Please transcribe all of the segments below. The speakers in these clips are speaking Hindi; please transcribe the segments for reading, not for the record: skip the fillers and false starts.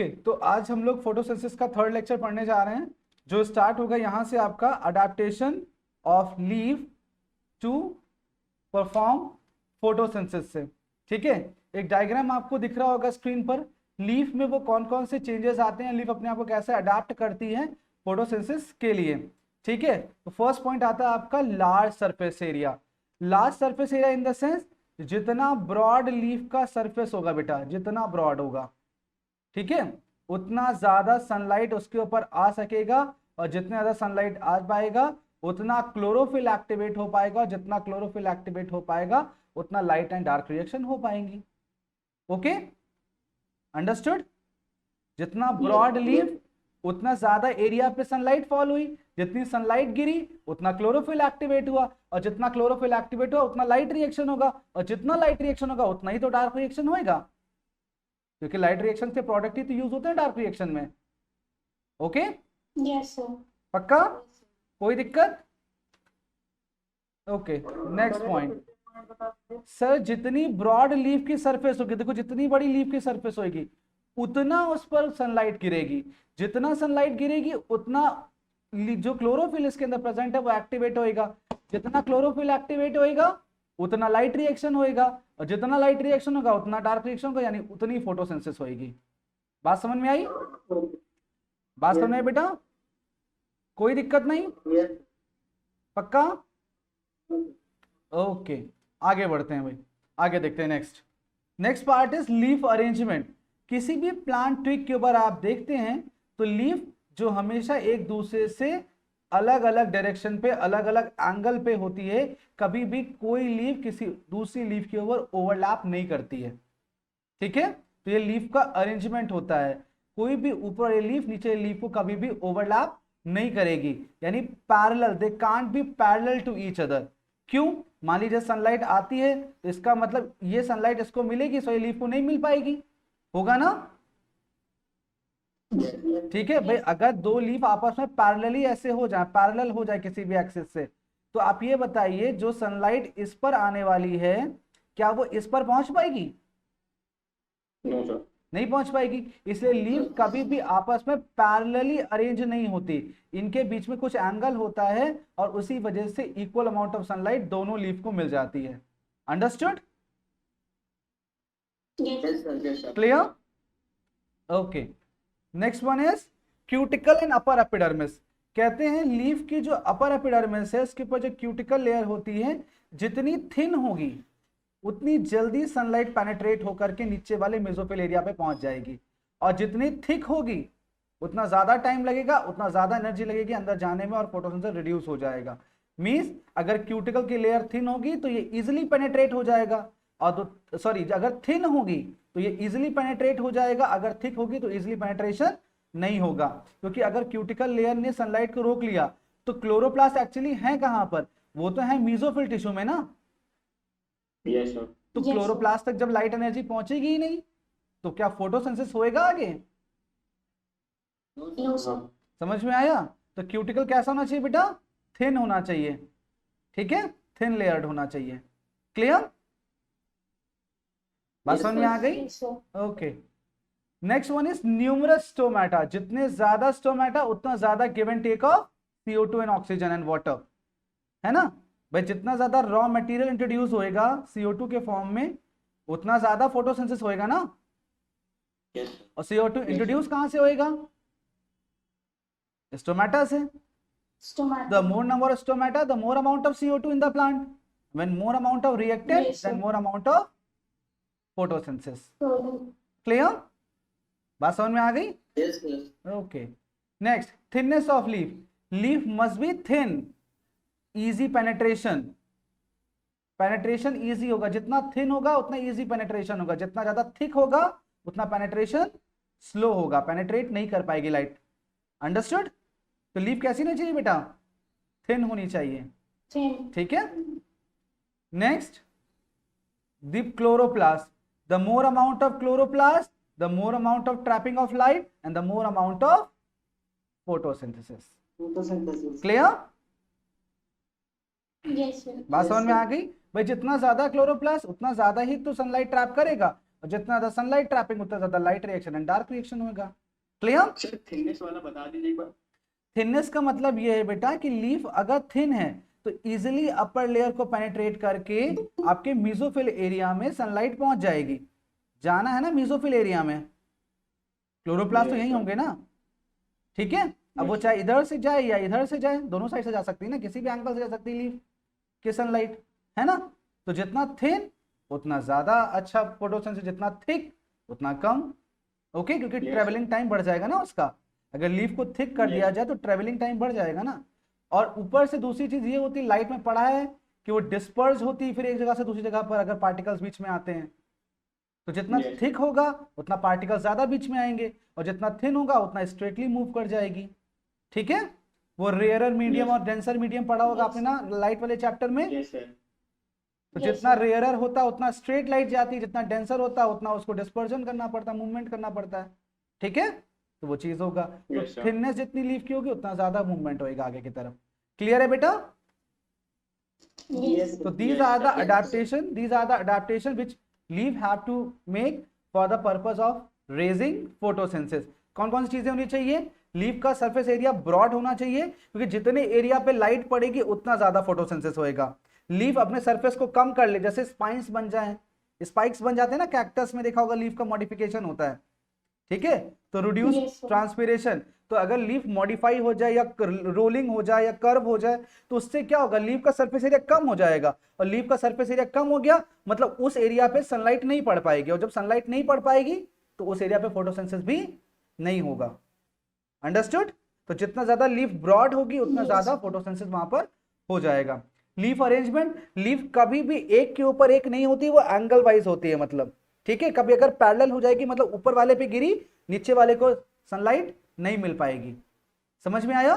ओके तो आज हम लोग फोटोसिंथेसिस का थर्ड लेक्चर पढ़ने जा रहे हैं, जो स्टार्ट होगा यहाँ से आपका adaptation of leaf to perform photosynthesis से। ठीक है, एक डायग्राम आपको दिख रहा होगा स्क्रीन पर। लीफ में वो कौन कौन से चेंजेस आते हैं, लीफ अपने आप को कैसे अडेप्ट करती है फोटोसिंथेसिस के लिए। ठीक है, तो फर्स्ट पॉइंट आता है आपका large surface area. Large surface area in the sense जितना ब्रॉड लीफ का सरफेस होगा बेटा, जितना ब्रॉड होगा, ठीक है, उतना ज्यादा सनलाइट उसके ऊपर आ सकेगा, और जितना ज्यादा सनलाइट आ पाएगा उतना क्लोरोफिल एक्टिवेट हो पाएगा, और जितना क्लोरोफिल एक्टिवेट हो पाएगा उतना लाइट एंड डार्क रिएक्शन हो पाएंगी। Okay, understood. जितना ब्रॉड लीफ उतना ज्यादा एरिया पे सनलाइट फॉल हुई, जितनी सनलाइट गिरी उतना क्लोरोफिल एक्टिवेट हुआ, और जितना क्लोरोफिल एक्टिवेट हुआ उतना लाइट रिएक्शन होगा, और जितना लाइट रिएक्शन होगा उतना ही तो डार्क रिएक्शन होएगा, क्योंकि लाइट रिएक्शन के प्रोडक्ट ही तो यूज होते हैं डार्क रिएक्शन में। Okay, yes sir. पक्का, कोई दिक्कत? Okay, next point. सर जितनी ब्रॉड लीफ की सरफेस होगी, देखो जितनी बड़ी लीफ की सरफेस होगी उतना उस पर सनलाइट गिरेगी, जितना सनलाइट गिरेगी उतना जो क्लोरोफिल इसके अंदर प्रेजेंट है वो एक्टिवेट होएगा, जितना क्लोरोफिल एक्टिवेट होएगा उतना लाइट रिएक्शन होएगा, और जितना लाइट रिएक्शन होगा उतना डार्क रिएक्शन होगा, यानी उतनी फोटोसिंथेसिस होएगी। बात समझ में आई? बात समझ में आई बेटा? कोई दिक्कत नहीं? पक्का? ओके, आगे बढ़ते हैं भाई, आगे देखते हैं। Next part is leaf arrangement. किसी भी प्लांट ट्विग के ऊपर आप देखते हैं तो लीफ जो हमेशा एक दूसरे से अलग अलग डायरेक्शन पे, अलग अलग एंगल पे होती है, कभी भी कोई लीफ किसी दूसरी लीफ के ऊपर ओवरलैप नहीं करती है। ठीक है, तो ये लीफ का अरेंजमेंट होता है। कोई भी ऊपर वाली लीफ नीचे लीफ को कभी भी ओवरलैप नहीं करेगी, यानी parallel, they can't be parallel to each other. क्यों? मान लीजिए सनलाइट आती है तो इसका मतलब ये सनलाइट इसको मिलेगी, सो ये लीफ को नहीं मिल पाएगी, होगा ना? ठीक है भाई, अगर दो लीफ आपस में पैरेलली ऐसे हो जाए, पैरेलल हो जाए किसी भी एक्सिस से, तो आप ये बताइए जो सनलाइट इस पर आने वाली है क्या वो इस पर पहुंच पाएगी? नो सर, नहीं पहुंच पाएगी। इसलिए लीफ कभी भी आपस में पैरेलली अरेंज नहीं होती, इनके बीच में कुछ एंगल होता है, और उसी वजह से इक्वल अमाउंट ऑफ सनलाइट दोनों लीफ को मिल जाती है। Understood? Clear? Okay, next one is cuticle and upper epidermis. कहते हैं लीफ की जो अपर एपिडर्मिस है उसके ऊपर जो क्यूटिकल लेयर होती है, जितनी थिन होगी उतनी जल्दी सनलाइट पेनिट्रेट होकर के नीचे वाले मेसोफिल एरिया पे पहुंच जाएगी, और जितनी थिक होगी उतना ज्यादा टाइम लगेगा, उतना ज्यादा एनर्जी लगेगी अंदर जाने में, और फोटोसिंथेसिस रिड्यूस हो जाएगा। मींस अगर क्यूटिकल की लेयर थिन होगी तो ये इजिली पेनिट्रेट हो जाएगा, और तो सॉरी, अगर थिन होगी तो ये इजिली पेनिट्रेट हो जाएगा, अगर थिक होगी तो इजिली पेनिट्रेशन नहीं होगा, क्योंकि अगर क्यूटिकल लेयर ने सनलाइट को रोक लिया तो क्लोरोप्लास्ट एक्चुअली है कहां पर? वो तो है मेसोफिल टिश्यू में ना। Yes sir. तो क्लोरोप्लास्ट तक जब लाइट एनर्जी पहुंचेगी ही नहीं तो क्या फोटोसिंथेसिस होएगा आगे? No sir. समझ में आया? तो क्यूटिकल कैसा होना चाहिए बेटा? थिन होना चाहिए। ठीक है, थिन लेयर्ड होना चाहिए। क्लियर? बात समझ में आ गई? Okay, next one is numerous stomata. जितने ज्यादा स्टोमेटा उतना ज्यादा give and take of CO2 and oxygen and water, है ना भाई? जितना ज्यादा रॉ मटेरियल इंट्रोड्यूस होएगा CO2 के फॉर्म में उतना ज्यादा फोटोसिंथेसिस होएगा ना। और CO2 इंट्रोड्यूस कहां से होएगा? स्टोमेटा से। The more number of stomata, the more amount of CO2 in the plant. When more amount of reactant, Yes, then sir. more amount of photosynthesis. Clear? बात समझ में आ गई? Yes sir. Okay. Next, thinness of leaf. Leaf must be thin. Easy penetration. Penetration easy होगा, जितना thin होगा उतना easy penetration होगा, जितना ज्यादा thick होगा उतना penetration slow होगा, penetrate नहीं कर पाएगी लाइट। Understood? तो लीफ कैसी होनी चाहिए बेटा? थिन होनी चाहिए। ठीक है, next the chloroplast. The more amount of chloroplast, the more amount of trapping of light and the more amount of photosynthesis. Clear? Yes sir. बात समझ में आ गई भाई? जितना ज्यादा क्लोरोप्लास्ट उतना ज्यादा ही तो सनलाइट ट्रैप करेगा, और जितना ज्यादा सनलाइट ट्रैपिंग उतना ज्यादा light reaction and dark reaction होगा। क्लियर? सर थिकनेस वाला बता दीजिए एक बार। थिननेस का मतलब ये है बेटा कि लीफ अगर थिन है तो इजिली अपर लेयर को पेनिट्रेट करके आपके मीजोफिल एरिया में सनलाइट पहुंच जाएगी। जाना है ना मीजोफिल एरिया में, क्लोरोप्लास्ट तो Yes, यही sir. होंगे ना, ठीक है। अब वो Yes, चाहे इधर से जाए या इधर से जाए, दोनों साइड से जा सकती है ना, किसी भी एंगल से जा सकती है लीफ की सनलाइट, है ना। तो जितना थिन उतना ज्यादा अच्छा फोटोसेंसिस, जितना थिक उतना कम। ओके, क्योंकि Yes, ट्रेवलिंग टाइम बढ़ जाएगा ना उसका। अगर लीफ को थिक कर Yes. दिया जाए तो ट्रेवलिंग टाइम बढ़ जाएगा ना। और ऊपर से दूसरी चीज ये होती है, लाइट में पढ़ा है कि वो डिस्पर्स होती है फिर एक जगह से दूसरी जगह पर अगर पार्टिकल्स बीच में आते हैं। तो जितना Yes. थिक होगा उतना पार्टिकल ज्यादा बीच में आएंगे, और जितना थिन होगा उतना स्ट्रेटली मूव कर जाएगी, ठीक है। वो रेयरर मीडियम Yes. और डेंसर मीडियम पढ़ा होगा आपने ना लाइट वाले चैप्टर में। Yes, sir. तो Yes, जितना sir. रेयरर होता है उतना स्ट्रेट लाइट जाती है, जितना डेंसर होता है उतना उसको डिस्पर्जन करना पड़ता है, मूवमेंट करना पड़ता है, ठीक है। तो वो चीज होगा। तो Yes, sir. थिननेस जितनी लीफ की होगी उतना ज्यादा मूवमेंट होएगा आगे की तरफ। क्लियर है बेटा? Yes. So these Yes, are the sir. adaptation. These are the adaptation which leaf have to make for the purpose of raising photosynthesis. कौन कौन सी चीजें होनी चाहिए? लीफ का सरफेस एरिया ब्रॉड होना चाहिए, क्योंकि जितने एरिया पे लाइट पड़ेगी उतना ज्यादा फोटोसिंथेसिस होएगा। लीफ अपने सरफेस को कम कर ले, जैसे स्पाइन्स बन जाए, स्पाइक्स बन जाते हैं ना, कैक्टस में देखा होगा लीफ का मॉडिफिकेशन होता है, ठीक है। तो रिड्यूस Yes, sir. ट्रांसपिरेशन, तो अगर लीफ मॉडिफाई हो जाए या रोलिंग हो जाए या कर्व हो जाए तो उससे क्या होगा, लीफ का सरफेस एरिया कम हो जाएगा, और लीफ का सरफेस एरिया कम हो गया मतलब उस एरिया पे सनलाइट नहीं पड़ पाएगी, और जब सनलाइट नहीं पड़ पाएगी तो उस एरिया पे फोटोसिंथेसिस भी नहीं होगा। अंडरस्टूड? तो जितना ज्यादा लीफ ब्रॉड होगी उतना Yes. ज्यादा फोटोसिंथेसिस वहां पर हो जाएगा। लीफ अरेंजमेंट, लीफ कभी भी एक के ऊपर एक नहीं होती, वो एंगल वाइज होती है, मतलब ठीक है। कभी अगर पैरेलल हो जाएगी मतलब ऊपर वाले पे गिरी, नीचे वाले को सनलाइट नहीं मिल पाएगी। समझ में आया?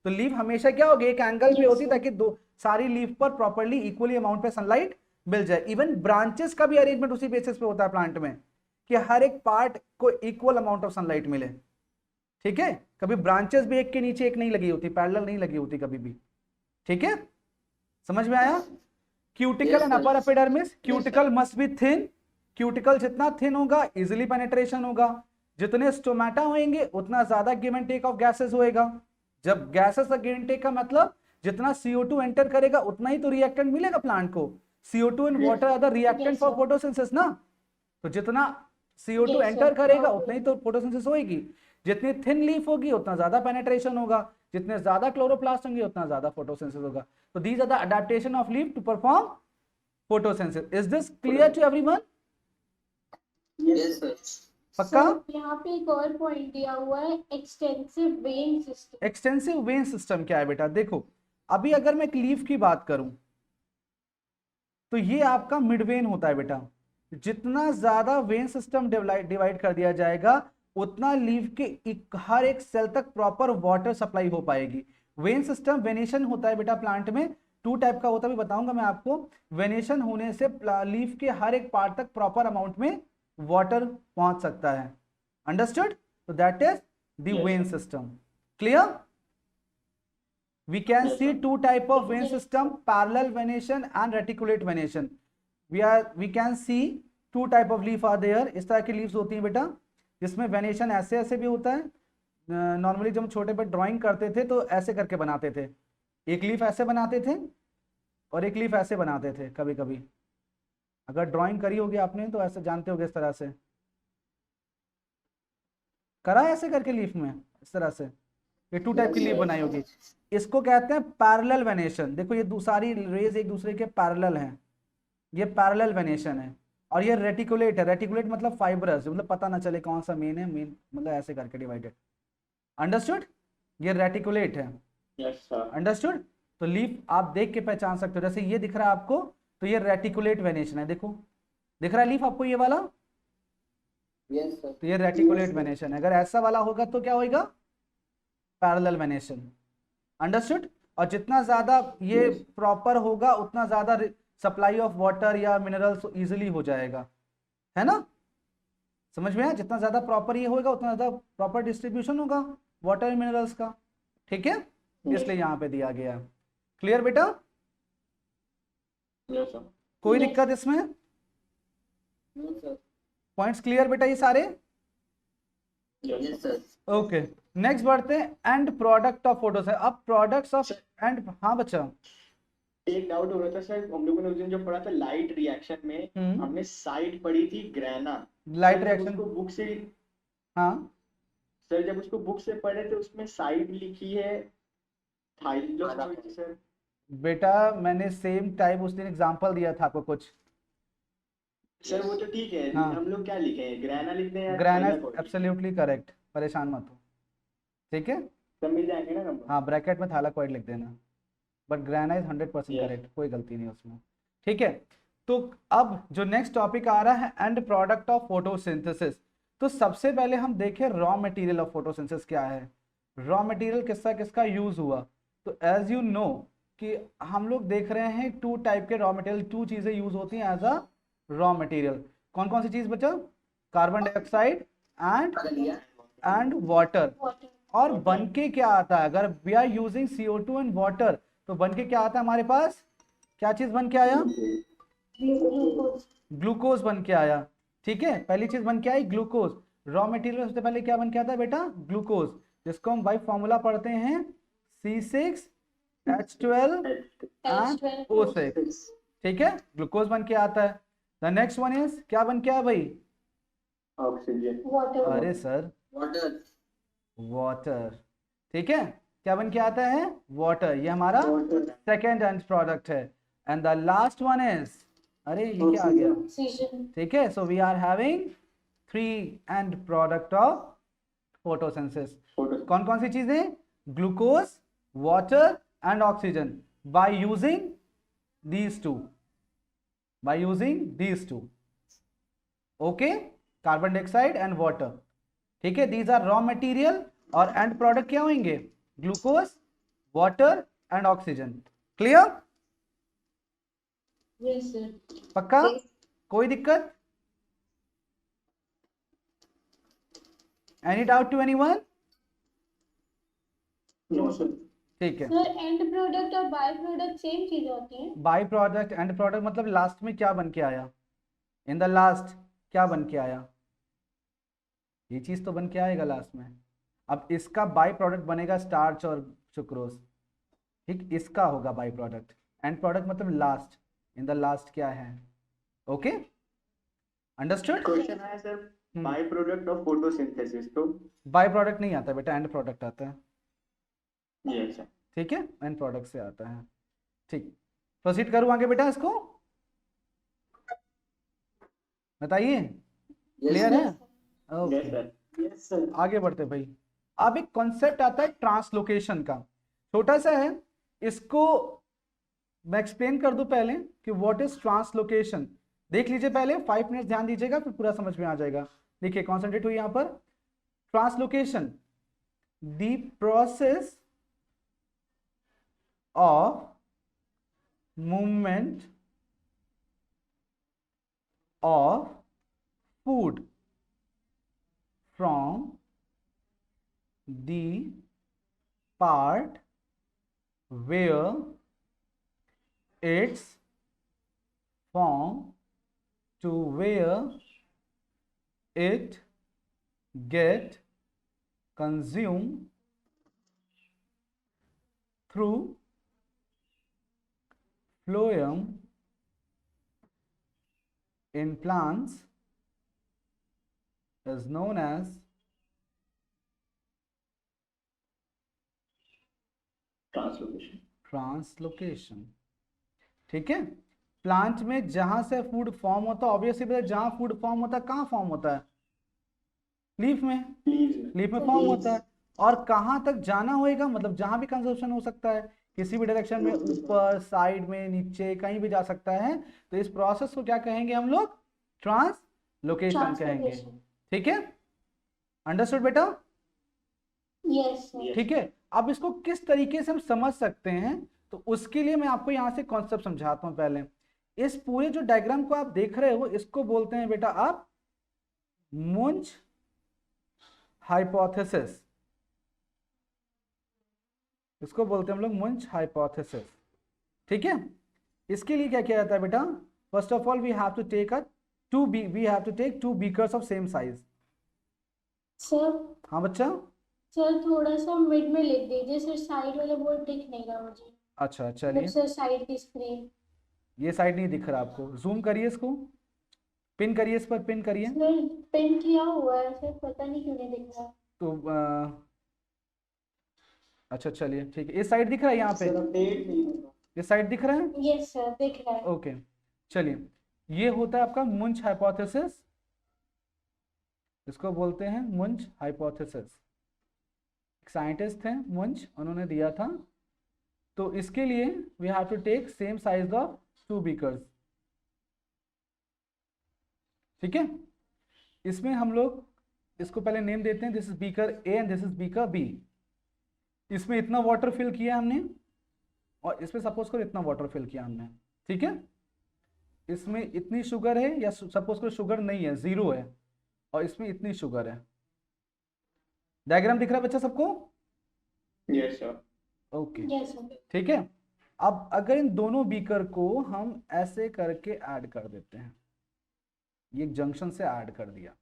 तो लीफ हमेशा क्या होगी, एक एंगल पे Yes, होती sir. ताकि दो सारी लीफ पर प्रॉपर्ली इक्वली अमाउंट पे सनलाइट मिल जाए। इवन ब्रांचेस का भी अरेंजमेंट उसी बेसिस पे होता है प्लांट में, कि हर एक पार्ट को इक्वल अमाउंट ऑफ सनलाइट मिले, ठीक है। कभी ब्रांचेस भी एक के नीचे एक नहीं लगी होती, पैरेलल नहीं लगी होती कभी भी, ठीक है। समझ में आया? Cuticle Yes, and sir. Upper epidermis, sir. Cuticle must be thin, cuticle जितना थिन होगा इजिली पेनिट्रेशन होगा। जितने स्टोमेटा होंगे उतना ज्यादा give and take of gases होएगा। जब गैसेस का गिव एंड टेक का मतलब जितना CO2 एंटर करेगा उतना ही तो रिएक्टेंट मिलेगा प्लांट को। CO2 and Yes. Water are the reactant Yes, for sir. Photosynthesis ना। तो जितना CO2 Yes, एंटर sir. करेगा Okay. उतना ही तो फोटोसिंथेसिस होगी। जितनी थिन लीफ होगी उतना ज्यादा पेनिट्रेशन होगा, जितने ज्यादा क्लोरोप्लास्ट होंगे उतना ज्यादा फोटोसिंथेसिस होगा। तो these are the adaptation of leaf to perform photosynthesis. Is this clear to everyone? Yes, sir. पक्का? Sir, यहाँ पे एक और पॉइंट दिया हुआ है, extensive when system. Extensive when system क्या है बेटा? देखो अभी अगर मैं एक लीफ की बात करूं तो ये आपका मिड वेन होता है बेटा। जितना ज्यादा वेन सिस्टम डिवाइड कर दिया जाएगा उतना लीफ के हर एक सेल तक प्रॉपर वाटर सप्लाई हो पाएगी। वेन सिस्टम वेनेशन होता है बेटा प्लांट में, 2 टाइप का होता है, भी बताऊंगा मैं आपको। वेनेशन होने से लीफ के हर एक पार्ट तक प्रॉपर अमाउंट में वाटर पहुंच सकता है। अंडरस्टूड? तो that is the Yes, when sir. System. Clear? We can Yes, see sir. 2 type of vein Yes. system, parallel venation and reticulate venation. We can see 2 type of leaf are there. इस तरह की leaves होती हैं बेटा, जिसमें वेनेशन ऐसे ऐसे भी होता है। नॉर्मली जब हम छोटे पे ड्राइंग करते थे तो ऐसे करके बनाते थे, एक लीफ ऐसे बनाते थे और एक लीफ ऐसे बनाते थे। कभी कभी अगर ड्राइंग करी होगी आपने तो ऐसे जानते होगे, इस तरह से करा ऐसे करके लीफ में, इस तरह से ये 2 टाइप की लीफ बनाई होगी। इसको कहते हैं पैरेलल वेनेशन। देखो ये सारी रेज एक दूसरे के पैरेलल हैं, ये पैरेलल वेनेशन है। और ये रेटिकुलेट है, रेटिकुलेट मतलब फाइब्रस, मतलब पता ना चले कौन सा मेन है, मेन मतलब ऐसे करके डिवाइडेड। अंडरस्टूड? ये रेटिकुलेट है। Yes, sir. अंडरस्टूड? तो लीफ आप देख के पहचान सकते हो, जैसे ये दिख रहा है आपको तो ये रेटिकुलेट वेनेशन है। देखो दिख रहा है लीफ आपको ये वाला, Yes, sir. तो ये रेटिकुलेट वेनेशन है। अगर ऐसा वाला होगा तो क्या होगा, पैरेलल वेनेशन। अंडरस्टूड? और जितना ज्यादा ये Yes. प्रॉपर होगा उतना ज्यादा सप्लाई ऑफ वाटर या मिनरल्स इजिली हो जाएगा, है ना। समझ में आया? जितना ज्यादा प्रॉपर ये होगा उतना ज्यादा प्रॉपर डिस्ट्रीब्यूशन होगा वाटर मिनरल्स का, ठीक है। इसलिए यहाँ पे दिया गया। क्लियर बेटा? Yes, sir. कोई Yes. दिक्कत इसमें? No, sir. पॉइंट्स क्लियर बेटा ये सारे? Yes sir. ओके, नेक्स्ट बढ़ते हैं एंड प्रोडक्ट ऑफ फोटोसिंथेसिस। अब प्रोडक्ट्स ऑफ एंड, हाँ बच्चा। एक डाउट हो रहा था सर, हम लोगों ने उस दिन जो पढ़ा था लाइट रिएक्शन में, हमने साइड पढ़ी थी ग्रेना। लाइट सर, जब रिएक्शन, उसको बुक से हाँ सर जब उसको बुक से पढ़े थे उसमें साइड लिखी है थाइलोसिस सर। बेटा मैंने सेम टाइप उस दिन एग्जांपल दिया था आपको कुछ। सर वो तो ठीक है, हाँ। हम लोग क्या लिखे हैं, ग्रेना लिखते हैं या ग्रेना थाइलाकोइड? एब्सोल्युटली करेक्ट, परेशान मत हो, ठीक है। सब मिल जाएंगे ना नंबर? हाँ, ब्रैकेट में थाइलाकोइड लिख देना, but grana is 100% Yes. Correct, कोई गलती नहीं उसमें, ठीक है। तो अब जो नेक्स्ट टॉपिक आ रहा है एंड प्रोडक्ट ऑफ फोटोसिंथेसिस। तो सबसे पहले हम देखें रॉ मटेरियल ऑफ फोटोसिंथेसिस क्या है, रॉ मटेरियल किसका किसका यूज हुआ। तो एज यू नो कि हम लोग देख रहे हैं टू टाइप के रॉ मटेरियल, टू चीजें यूज होती हैं एज अ रॉ मटेरियल। कौन कौन सी चीज बचा? Carbon dioxide and water. water. और बन के क्या आता है, अगर we are using CO2 and water, तो बन के क्या आता है हमारे पास, क्या चीज बन के आया? Glucose. ग्लूकोज बन के आया, ठीक है। पहली चीज बन के आई ग्लूकोज। रॉ मटेरियल में सबसे पहले क्या बन के आता है बेटा? ग्लूकोज, जिसको हम बाई फॉर्मूला पढ़ते हैं C6H12 एंड O6, ठीक है। ग्लूकोज बन के आता है। द नेक्स्ट वन इज क्या बन के आया भाई? ऑक्सीजन। Water. अरे सर, वाटर। वाटर, ठीक है। क्या बन के आता है? वाटर, ये हमारा सेकेंड एंड प्रोडक्ट है। And the last one is, अरे ये क्या आ गया, Oxygen. ठीक है। So we are having 3 end product of photosynthesis. कौन कौन सी चीजें? Glucose, water and oxygen, by using these two, by using these two, okay. Carbon dioxide and water, ठीक है। दीज आर रॉ मटेरियल और एंड प्रोडक्ट क्या होंगे? Glucose, water and oxygen. Clear? Yes, sir. पक्का? कोई दिक्कत? Any doubt to anyone? No sir. ठीक है। Sir, end product और by product same चीज होती है? बाई प्रोडक्ट एंड प्रोडक्ट मतलब लास्ट में क्या बन के आया, इन द लास्ट क्या बन के आया, ये चीज तो बन के आएगा लास्ट में। अब इसका बाई प्रोडक्ट बनेगा स्टार्च और सुक्रोज, ठीक, इसका होगा बाई प्रोडक्ट। एंड प्रोडक्ट मतलब लास्ट, इन द लास्ट क्या है, ओके, अंडरस्टूड। क्वेश्चन है sir, by product of photosynthesis तो बाई प्रोडक्ट नहीं आता बेटा, एंड प्रोडक्ट आता है, यस सर। ठीक है, एंड प्रोडक्ट से आता है। ठीक, प्रोसीड करूँ आगे बेटा, इसको बताइए, क्लियर है? Okay, yes sir. आगे बढ़ते भाई। अब एक कॉन्सेप्ट आता है ट्रांसलोकेशन का, छोटा सा है, इसको मैं एक्सप्लेन कर दूं पहले कि व्हाट इज ट्रांसलोकेशन। देख लीजिए पहले, 5 मिनट ध्यान दीजिएगा, फिर पूरा समझ में आ जाएगा। देखिए कॉन्सेंट्रेट हुई यहां पर। Translocation, the process of movement of food from the part where it's formed to where it get consumed through phloem in plants is known as translocation, ठीक है। प्लांट में जहां से फूड फॉर्म होता है, ऑब्वियसली बात है, जहां फूड फॉर्म होता है कहाँ फॉर्म होता है? लीफ में, लीफ में फॉर्म होता है। और कहाँ तक जाना होएगा, मतलब जहां भी कंजप्शन हो सकता है, किसी भी डायरेक्शन में, ऊपर, साइड में, नीचे, कहीं भी जा सकता है। तो इस प्रोसेस को क्या कहेंगे हम लोग? ट्रांसलोकेशन कहेंगे, ठीक है। अंडरस्टूड बेटा? Yes, sir. ठीक है। अब इसको किस तरीके से हम समझ सकते हैं, तो उसके लिए मैं आपको यहां से कॉन्सेप्ट समझाता हूं। पहले इस पूरे जो डायग्राम को आप देख रहे हो, इसको बोलते हैं बेटा आप मुंज हाइपोथेसिस, इसको बोलते हैं हम लोग मुंज हाइपोथेसिस, ठीक है। इसके लिए क्या किया जाता है बेटा? First of all we have to take a we have to take 2 beakers of same size. Sir हाँ बच्चा, सर थोड़ा सा मिड में लिख दीजिए सर, साइड वाला बोर्ड दिख नहीं रहा मुझे। अच्छा चलिए, सर साइड की स्क्रीन। ये साइड नहीं दिख रहा आपको, जूम करिए इसको, पिन करिए, इस पर पिन करिए। सर पिन किया हुआ है सर, पता नहीं क्यों नहीं दिख रहा। तो अच्छा चलिए ठीक है, इस साइड दिख रहा है यहाँ पे, सर अपडेट नहीं हो रहा। इस साइड दिख रहा है। यस सर दिख रहा है। ओके चलिए, ये होता है आपका मुंज हाइपोथेसिस, इसको बोलते हैं मुंज हाइपोथेसिस। एक साइंटिस्ट थे मुंज, उन्होंने दिया था। तो इसके लिए we have to take same size of 2 beakers, ठीक है। इसमें हम लोग इसको पहले नेम देते हैं, this is beaker A and this is beaker B. इसमें इतना वाटर फिल किया हमने और इसमें सपोज करो इतना वाटर फिल किया हमने, ठीक है। इसमें इतनी शुगर है या सपोज करो शुगर नहीं है, 0 है, और इसमें इतनी शुगर है। डायग्राम दिख रहा है बच्चा सबको? Yes sir. Okay yes sir. ठीक है। अब अगर इन दोनों बीकर को हम ऐसे करके ऐड कर देते हैं, ये एक जंक्शन से ऐड कर दिया,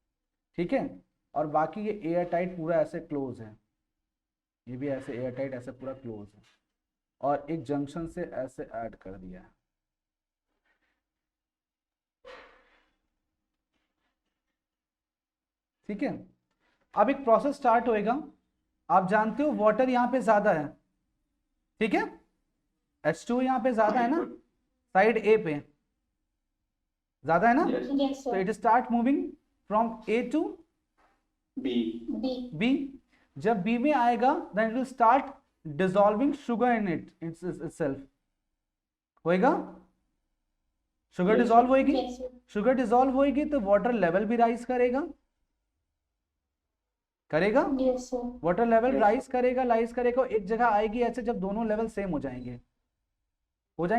ठीक है, और बाकी ये एयर टाइट पूरा ऐसे क्लोज है, ये भी ऐसे एयर टाइट ऐसे पूरा क्लोज है, और एक जंक्शन से ऐसे ऐड कर दिया है, ठीक है। अब एक प्रोसेस स्टार्ट होएगा। आप जानते हो वाटर यहाँ पे ज्यादा है, ठीक है, H2 यहाँ पे ज्यादा है ना, साइड ए पे ज्यादा है ना, यस तो sir. It start moving from A to B. B. B. जब बी में आएगा then it will start dissolving sugar in itself, होएगा, शुगर Yes, डिसॉल्व होएगी। Yes sir. शुगर डिसॉल्व होएगी तो वाटर लेवल भी राइज करेगा, करेगा, yes sir. Water level Yes. Rise करेगा, एक जगह आएगी ऐसे जब दोनों लेवल सेम हो जाएंगे,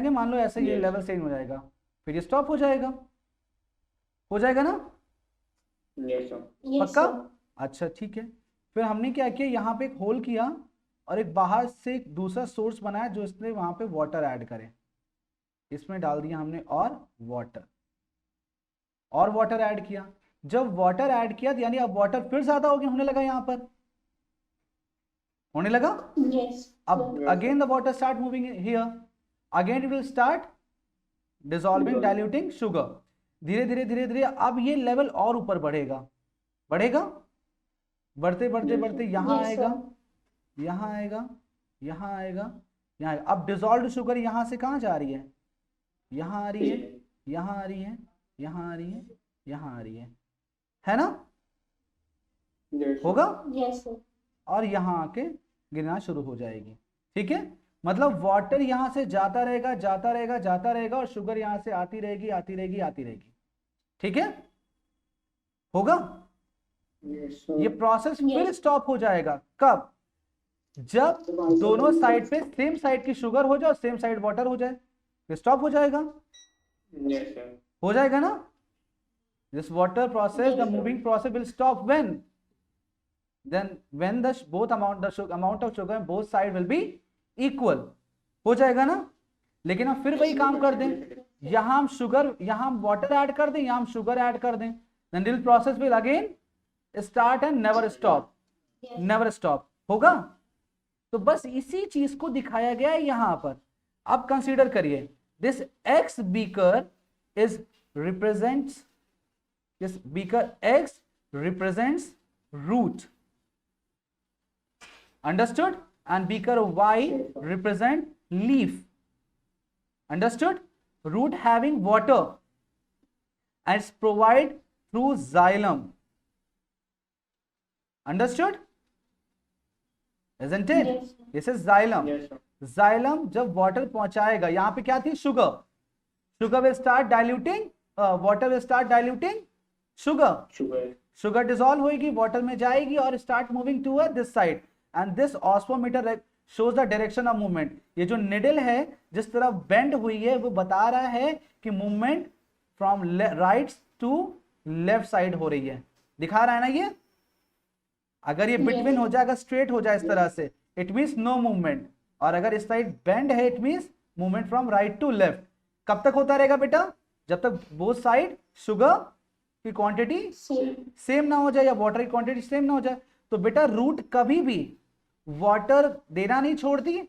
मान लो ऐसे ये Yes. लेवल सेम हो जाएगा, फिर ये स्टॉप हो जाएगा ना, यस सर। यस पक्का? सर। अच्छा ठीक है। फिर हमने क्या किया, यहाँ पे एक होल किया और एक बाहर से एक दूसरा सोर्स बनाया जो इसने वहां पे वाटर ऐड करे, इसमें डाल दिया हमने और वाटर ऐड किया। जब वाटर ऐड किया यानी अब वाटर फिर ज्यादा हो गया, होने लगा, यहाँ पर होने लगा। यस अब Yes. Again the water start moving here, again it will start dissolving Dissolve. Diluting sugar. धीरे धीरे अब ये लेवल और ऊपर बढ़ेगा, बढ़ते Yes, यहाँ Yes, आएगा, sir. यहाँ आएगा, यहाँ आएगा, यहाँ आएगा। अब डिसॉल्व्ड शुगर यहाँ से कहाँ जा रही है, यहाँ आ रही है, यहाँ आ रही है, यहाँ आ रही है, यहाँ आ रही है ना, Yes. होगा, यस सर। और यहाँ आके गिरना शुरू हो जाएगी, ठीक है। मतलब वाटर यहाँ से जाता रहेगा और शुगर यहाँ से आती रहेगी, ठीक है, होगा। Yes, sir. ये प्रोसेस फिर Yes. स्टॉप हो जाएगा, कब? जब दोनों साइड पे सेम साइड की शुगर हो जाए और सेम साइड वाटर हो जाए, फिर स्टॉप हो जाएगा, Yes, sir. हो जाएगा ना। This water process, the Yes, sir. Moving process will stop when the both amount of sugar on both side will be equal, हो जाएगा ना। लेकिन हम फिर वही काम कर दें, यहाँ हम वाटर ऐड कर दें, यहाँ हम शुगर ऐड कर दें, then this process will again start and never stop, होगा। तो बस इसी चीज को दिखाया गया है यहाँ पर। अब कंसीडर करिए, this X beaker X represents root, understood, and beaker Y represent leaf, understood. Root having water and it's provide through xylem, understood, isn't it? Yes, sir. This is xylem. Yes, sir. Xylem जब वाटर पहुंचाएगा, यहाँ पे क्या थी, sugar will start diluting, water will start diluting sugar dissolve होगी, वाटर में जाएगी और start moving toward this side, and this osmometer shows the direction of movement. ये जो निडल है जिस तरफ बेंड हुई है वो बता रहा है कि movement from right to left side हो रही है, दिखा रहा है ना ये। अगर ये बिटवीन हो जाएगा, स्ट्रेट हो जाए इस तरह से, इट मींस नो मूवमेंट, और अगर इस साइड बेंड है it means movement from right to left. कब तक होता रहेगा बेटा? जब तक बोथ साइड शुगर की क्वांटिटी Same. सेम ना हो जाए या वाटर की क्वांटिटी सेम ना हो जाए, तो बेटा रूट कभी भी वाटर देना नहीं छोड़ती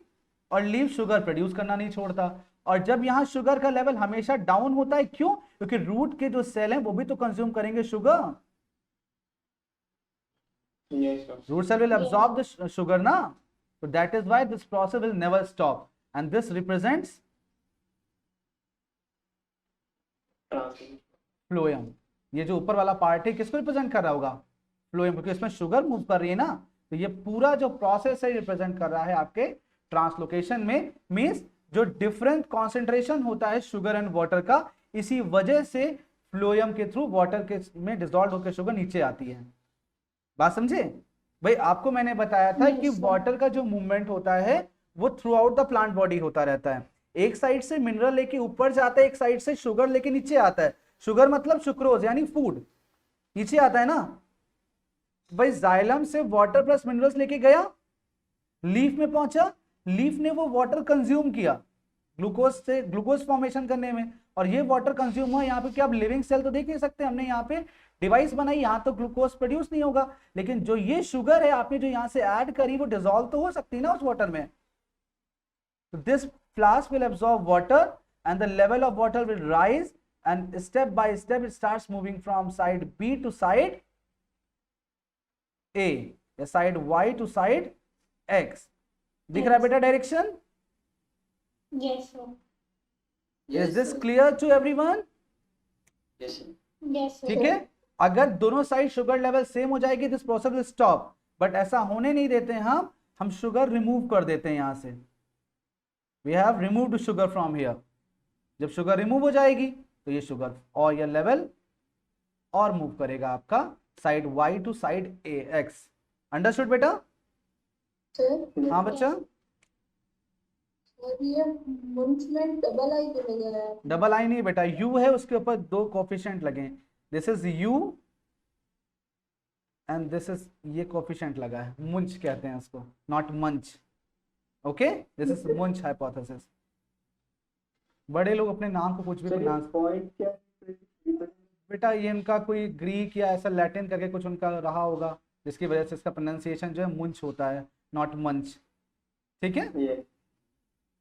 और लीफ शुगर प्रोड्यूस करना नहीं छोड़ता। और जब यहाँ शुगर का लेवल हमेशा डाउन होता है, क्यों? क्योंकि रूट के जो सेल हैं वो भी तो कंज्यूम करेंगे sugar. Yes, sir. Root cell will absorb the sugar na, so that is why this process will never stop, and this represents Translation. Phloem. ये जो ऊपर वाला पार्ट है किसको रिप्रेजेंट कर रहा होगा? फ्लोएम, क्योंकि इसमें शुगर मूव कर रही है ना, तो ये पूरा जो प्रोसेस है रिप्रेजेंट कर रहा है आपके ट्रांसलोकेशन में। मींस जो डिफरेंट कॉन्सेंट्रेशन होता है शुगर एंड वाटर का, इसी वजह से फ्लोएम के थ्रू वाटर के में डिसॉल्व होकर शुगर नीचे आती है। बात समझे भाई? आपको मैंने बताया था कि वाटर का जो मूवमेंट होता है वो through out the plant body होता रहता है। एक साइड से मिनरल लेके ऊपर जाता है, एक साइड से शुगर लेके नीचे आता है। शुगर मतलब सुक्रोज यानी फूड, नीचे आता है ना भाई। जाइलम से वाटर प्लस मिनरल्स लेके गया, लीफ में पहुंचा, लीफ ने वो वाटर कंज्यूम किया ग्लूकोज से, ग्लूकोज फॉर्मेशन करने में, और ये वाटर कंज्यूम हुआ। यहाँ पे क्या आप लिविंग सेल तो देख नहीं सकते, हमने यहाँ पे डिवाइस बनाई, यहाँ तो ग्लूकोज प्रोड्यूस नहीं होगा, लेकिन जो ये शुगर है आपने जो यहाँ से ऐड करी वो डिसॉल्व तो हो सकती है ना उस वाटर में। This flask will absorb water and the level of water will rise and step by step it starts moving from side B to side A या side Y to side X. दिख रहा है बेटा direction? Yes, sir. Is this clear to everyone? Yes, sir. Yes, sir. ठीक है। अगर दोनों साइड शुगर लेवल सेम हो जाएगी this process will stop, but ऐसा होने नहीं देते हैं हम शुगर रिमूव कर देते हैं यहां से। We have removed sugar from here. जब शुगर रिमूव हो जाएगी तो ये शुगर और ये लेवल और मूव करेगा आपका side Y to side A X. Understood बेटा? Sir, हाँ बच्चा? और ये मुंच में डबल आई क्यों लगा है? डबल आई नहीं बेटा, यू है उसके ऊपर दो कोफिशिएंट लगे हैं। This is U and this is, ये कोफिशिएंट लगा है, मुंच कहते हैं इसको, not munch. Okay, this is Munch hypothesis. बड़े लोग अपने नाम को कुछ भी Sir, ये प्रोनाउंस, point क्या है? बेटा ये इनका कोई ग्रीक या ऐसा लैटिन करके कुछ उनका रहा होगा, जिसकी वजह से इसका प्रोनाउंसिएशन जो है मुंच होता है, नॉट मंच। ठीक है, Yes.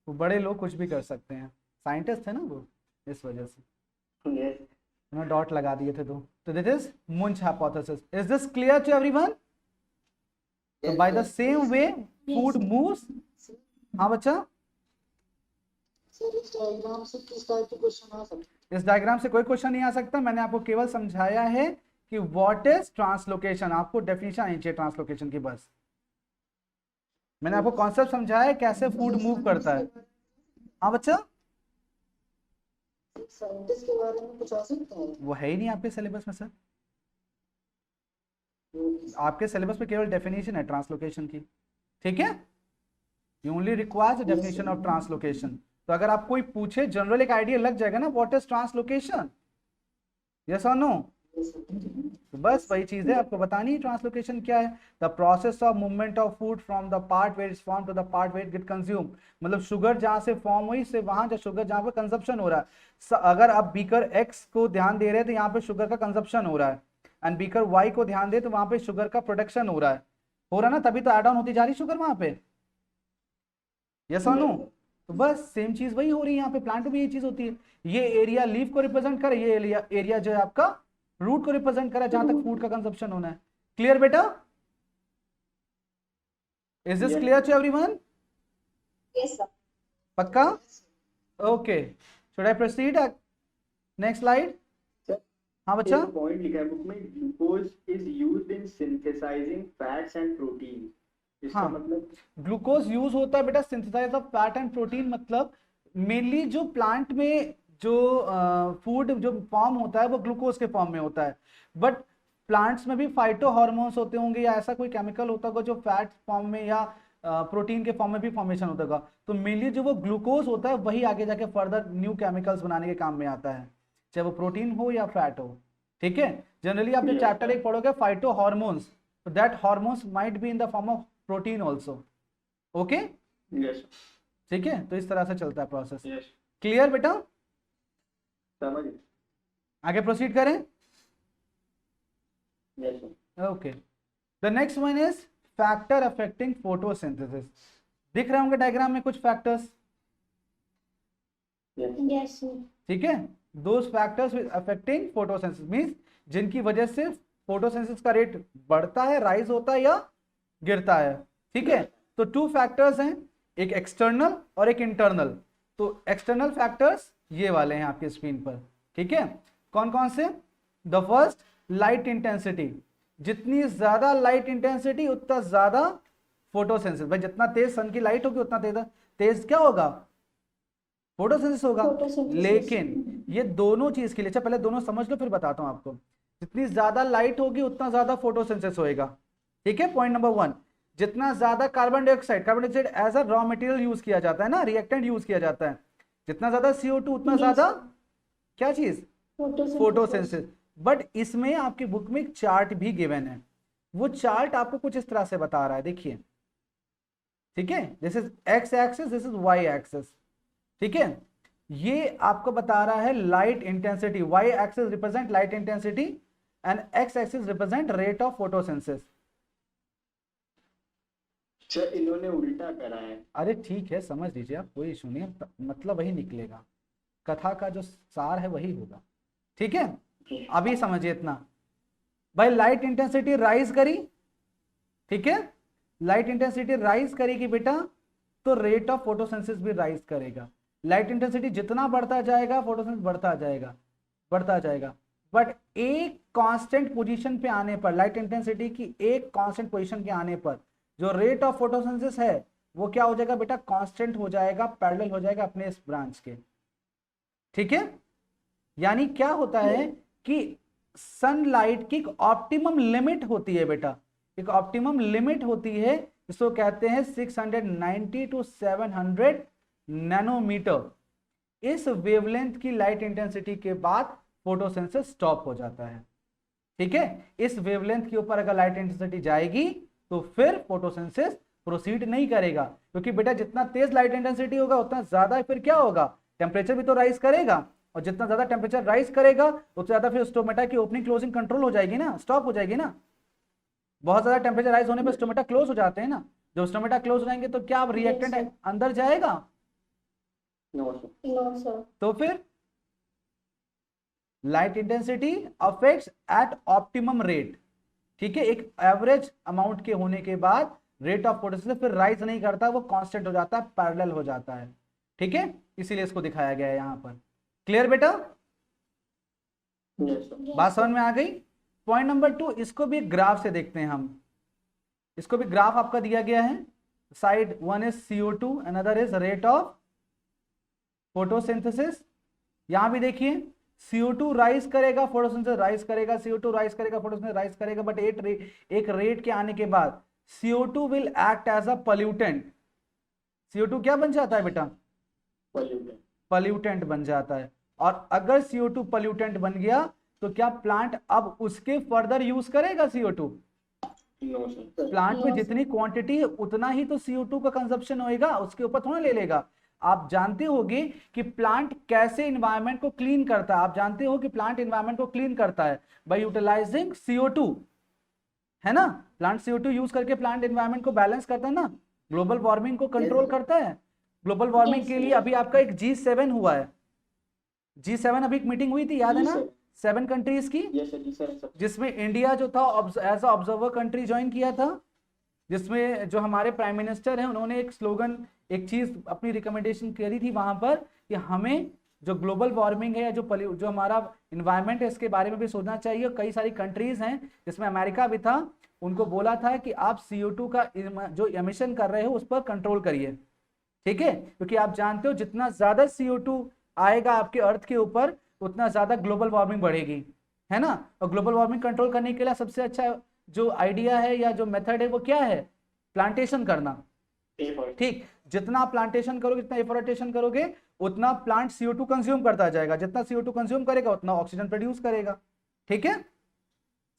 वो बड़े लोग कुछ भी कर सकते हैं, साइंटिस्ट है ना वो, इस वजह से Yes. उन्होंने डॉट लगा दिए थे। तो this is Munch hypothesis. Is this clear to everyone? So by the same way food moves। हाँ बच्चा? सर इस डायग्राम से किस टाइप के क्वेश्चन आ सकते इस डायग्राम से कोई क्वेश्चन नहीं आ सकता, मैंने आपको केवल समझाया है कि व्हाट इज ट्रांसलोकेशन। आपको डेफिनेशन आनी चाहिए ट्रांसलोकेशन की, बस मैंने आपको कॉन्सेप्ट समझाया है कैसे फूड मूव करता है। हाँ बच्चा? हैं? साइंटिस्ट के बारे में कुछ आ सकता है? वो है ही नहीं आपके सिलेबस में सर, आपके सिलेबस में केवल डेफिनेशन है ट्रांसलोकेशन की। ठीक है, you only requires the definition of translocation. तो अगर आप कोई पूछे जनरल एक आइडिया लग जाएगा ना व्हाट इज ट्रांसलोकेशन, यस और नो। तो बस वही चीज है, आपको बतानी है ट्रांसलोकेशन क्या है। The process of movement of food from the part where is form to the part where get consume. मतलब शुगर जहां से फॉर्म हुई से वहां जो शुगर जहां पे कंजप्शन हो रहा है। अगर आप बीकर एक्स को ध्यान दे रहे हैं तो यहाँ पे शुगर का कंजप्शन हो रहा है, एंड बीकर वाई को ध्यान दे तो वहां पे शुगर का प्रोडक्शन हो रहा है ना, तभी तो ऐड ऑन होती जा रही शुगर वहां पे, यस और नो। तो बस सेम चीज वही हो रही है यहाँ पे, प्लांट में भी ये चीज होती है। ये एरिया लीफ को रिप्रेजेंट करे, ये एरिया जो है आपका रूट को रिप्रेजेंट करा जहां तक फूड का कंजप्शन होना है। क्लियर बेटा? Is this clear to everyone? Yes, sir. पक्का? Okay, should I proceed next slide? हाँ बच्चा? एक पॉइंट लिखा है बुक में, glucose is used in synthesizing fats and protein. इसका हाँ, मतलब ग्लूकोज यूज होता है बेटा synthesize of fat and protein. मतलब मेनली जो प्लांट में जो फूड जो फॉर्म होता है वो ग्लूकोज के फॉर्म में होता है, बट प्लांट्स में भी फाइटो हार्मोन्स होते होंगे या ऐसा कोई केमिकल होता होगा जो फैट फॉर्म में या प्रोटीन के फॉर्म में भी फॉर्मेशन होता होगा। तो मेनली जो वो ग्लूकोज होता है वही आगे जाके फर्दर न्यू केमिकल्स बनाने के काम में आता है, चाहे वो प्रोटीन हो या फैट हो। ठीक है, जनरली आप जो चैप्टर 1 पढ़ोगे फाइटो हार्मोन्स, तो that hormones might be in the form of protein also. Okay, yes ठीक है, तो इस तरह से चलता है प्रोसेस। यस क्लियर बेटा? समझ। आगे प्रोसीड करें? Yes, sir. Okay, the next one is factor affecting photosynthesis. दिख रहे होंगे डायग्राम में कुछ फैक्टर्स, Yes. Yes, sir. ठीक है। Those factors affecting photosynthesis means जिनकी वजह से फोटोसिंथेसिस का रेट बढ़ता है, राइज होता है या गिरता है, ठीक है। तो टू फैक्टर्स हैं, एक एक्सटर्नल और एक इंटरनल। तो एक्सटर्नल फैक्टर्स ये वाले हैं आपके स्क्रीन पर, ठीक है। कौन कौन से? The first, light intensity. जितनी ज्यादा लाइट इंटेंसिटी उतना ज्यादा फोटोसिंथेसिस। भाई जितना तेज सन की लाइट होगी उतना तेज तेज क्या होगा? फोटोसिंथेसिस होगा। Photosynthesis. लेकिन ये दोनों चीज के लिए, अच्छा पहले दोनों समझ लो फिर बताता हूं आपको। जितनी ज्यादा लाइट होगी उतना ज्यादा फोटोसिंथेसिस होएगा, ठीक है। पॉइंट नंबर 1, जितना ज्यादा carbon dioxide as a raw material use किया जाता है ना, रिएक्टेंट यूज किया जाता है, जितना ज्यादा CO2 उतना ज्यादा क्या चीज? फोटोसिंथेसिस। बट इसमें आपकी बुक में एक चार्ट भी गिवन है, वो चार्ट आपको कुछ इस तरह से बता रहा है, देखिए, ठीक है। This is X axis, this is Y axis, ठीक है। ये आपको बता रहा है light intensity, Y axis represent light intensity and X axis represent rate of photosynthesis. Sir इन्होंने उल्टा करा है। अरे ठीक है, समझ लीजिए आप, कोई इशू नहीं है, मतलब वही निकलेगा, कथा का जो सार है वही होगा, ठीक है। अभी समझिए इतना, भाई लाइट इंटेंसिटी राइज करी, ठीक है, लाइट इंटेंसिटी राइज करेगी बेटा, तो रेट ऑफ फोटोसिंथेसिस भी राइज करेगा। लाइट इंटेंसिटी जितना बढ़ता जाएगा फोटोसिंथेसिस बढ़ता जाएगा, बढ़ता जाएगा। बट एक कांस्टेंट पोजीशन पे आने पर, लाइट इंटेंसिटी की एक कांस्टेंट पोजीशन के आने पर जो रेट ऑफ फोटोसिंथेसिस है वो क्या हो जाएगा बेटा? कांस्टेंट हो जाएगा, पैरेलल हो जाएगा अपने इस ब्रांच के, ठीक है। यानी क्या होता है कि सनलाइट की एक ऑप्टिमम लिमिट होती है बेटा, एक ऑप्टिमम लिमिट होती है, इसको कहते हैं 690 टू 700 नैनोमीटर। इस वेवलेंथ की लाइट इंटेंसिटी के बाद फोटोसिंथेसिस स्टॉप हो जाता है, ठीक है। इस वेवलेंथ के ऊपर अगर लाइट इंटेंसिटी जाएगी तो फिर फोटोसिंथेसिस प्रोसीड नहीं करेगा, क्योंकि बेटा जितना तेज लाइट इंटेंसिटी होगा उतना ज्यादा फिर क्या होगा? टेम्परेचर भी तो राइज करेगा, और जितना ज्यादा टेम्परेचर राइज करेगा उतना ज्यादा फिर स्टोमेटा की ओपनिंग क्लोजिंग कंट्रोल हो जाएगी ना, स्टॉप हो जाएगी ना। बहुत ज्यादा टेम्परेचर राइज होने पर स्टोमेटा क्लोज हो जाते हैं ना, जब स्टोमेटा क्लोज हो जाएंगे तो क्या अब रिएक्टेंट अंदर जाएगा? No sir. No, sir. तो फिर light intensity affects at optimum rate, ठीक है। एक एवरेज अमाउंट के होने के बाद रेट ऑफ फोटोसिंथेसिस फिर राइज नहीं करता, वो कांस्टेंट हो जाता है, पैरेलल हो जाता है, ठीक है। इसीलिए इसको दिखाया गया है यहां पर। क्लियर बेटा? Yes, sir. बात समझ में आ गई? पॉइंट नंबर 2, इसको भी ग्राफ से देखते हैं हम। इसको भी ग्राफ आपका दिया गया है, side 1 is CO2, another is rate of photosynthesis. यहां भी देखिए CO2 राइज करेगा, फोटोसिंथेसिस राइज करेगा, CO2 राइज करेगा, फोटोसिंथेसिस राइज करेगा, बट एक रेट के आने के बाद CO2 will act as a pollutant. CO2 क्या बन जाता है बेटा? Pollutant. पोल्यूटेंट बन जाता है। और अगर CO2 पोल्यूटेंट बन गया तो क्या प्लांट अब उसके फर्दर यूज करेगा CO2? No, sir. प्लांट में No, जितनी क्वांटिटी है उतना ही तो CO2 का कंजप्शन होएगा, उसके ऊपर थोड़ा ले लेगा। आप जानते होगे कि प्लांट कैसे इन्वायरमेंट को क्लीन करता है, आप जानते हो कि प्लांट इन्वायरमेंट को क्लीन करता है बाय यूटिलाइजिंग CO2, है ना। प्लांट CO2 यूज करके प्लांट इन्वायरमेंट को बैलेंस करता है ना, ग्लोबल वार्मिंग को कंट्रोल करता है। ग्लोबल वार्मिंग के लिए अभी आपका एक G7 हुआ है, G7 अभी एक मीटिंग हुई थी, याद है ना, 7 कंट्रीज की, Yes, sir. Yes, sir. जिसमें इंडिया जो था as a observer country join किया था, जिसमें जो हमारे प्राइम मिनिस्टर हैं उन्होंने एक स्लोगन, एक चीज अपनी रिकमेंडेशन करी थी वहां पर कि हमें जो ग्लोबल वार्मिंग है या जो हमारा इन्वायरमेंट है इसके बारे में भी सोचना चाहिए। कई सारी कंट्रीज हैं जिसमें अमेरिका भी था, उनको बोला था कि आप CO2 का जो एमिशन कर रहे हो उस पर कंट्रोल करिए, ठीक है। क्योंकि आप जानते हो जितना ज्यादा CO2 आएगा आपके अर्थ के ऊपर उतना ज्यादा ग्लोबल वार्मिंग बढ़ेगी, है ना। और ग्लोबल वार्मिंग कंट्रोल करने के लिए सबसे अच्छा जो आइडिया है या जो मेथड है वो क्या है? प्लांटेशन करना, ठीक। जितना प्लांटेशन करोगे, जितना एफोरेस्टेशन करोगे, उतना प्लांट CO2 कंज्यूम करता जाएगा, जितना CO2 कंज्यूम करेगा उतना ऑक्सीजन प्रोड्यूस करेगा, ठीक है।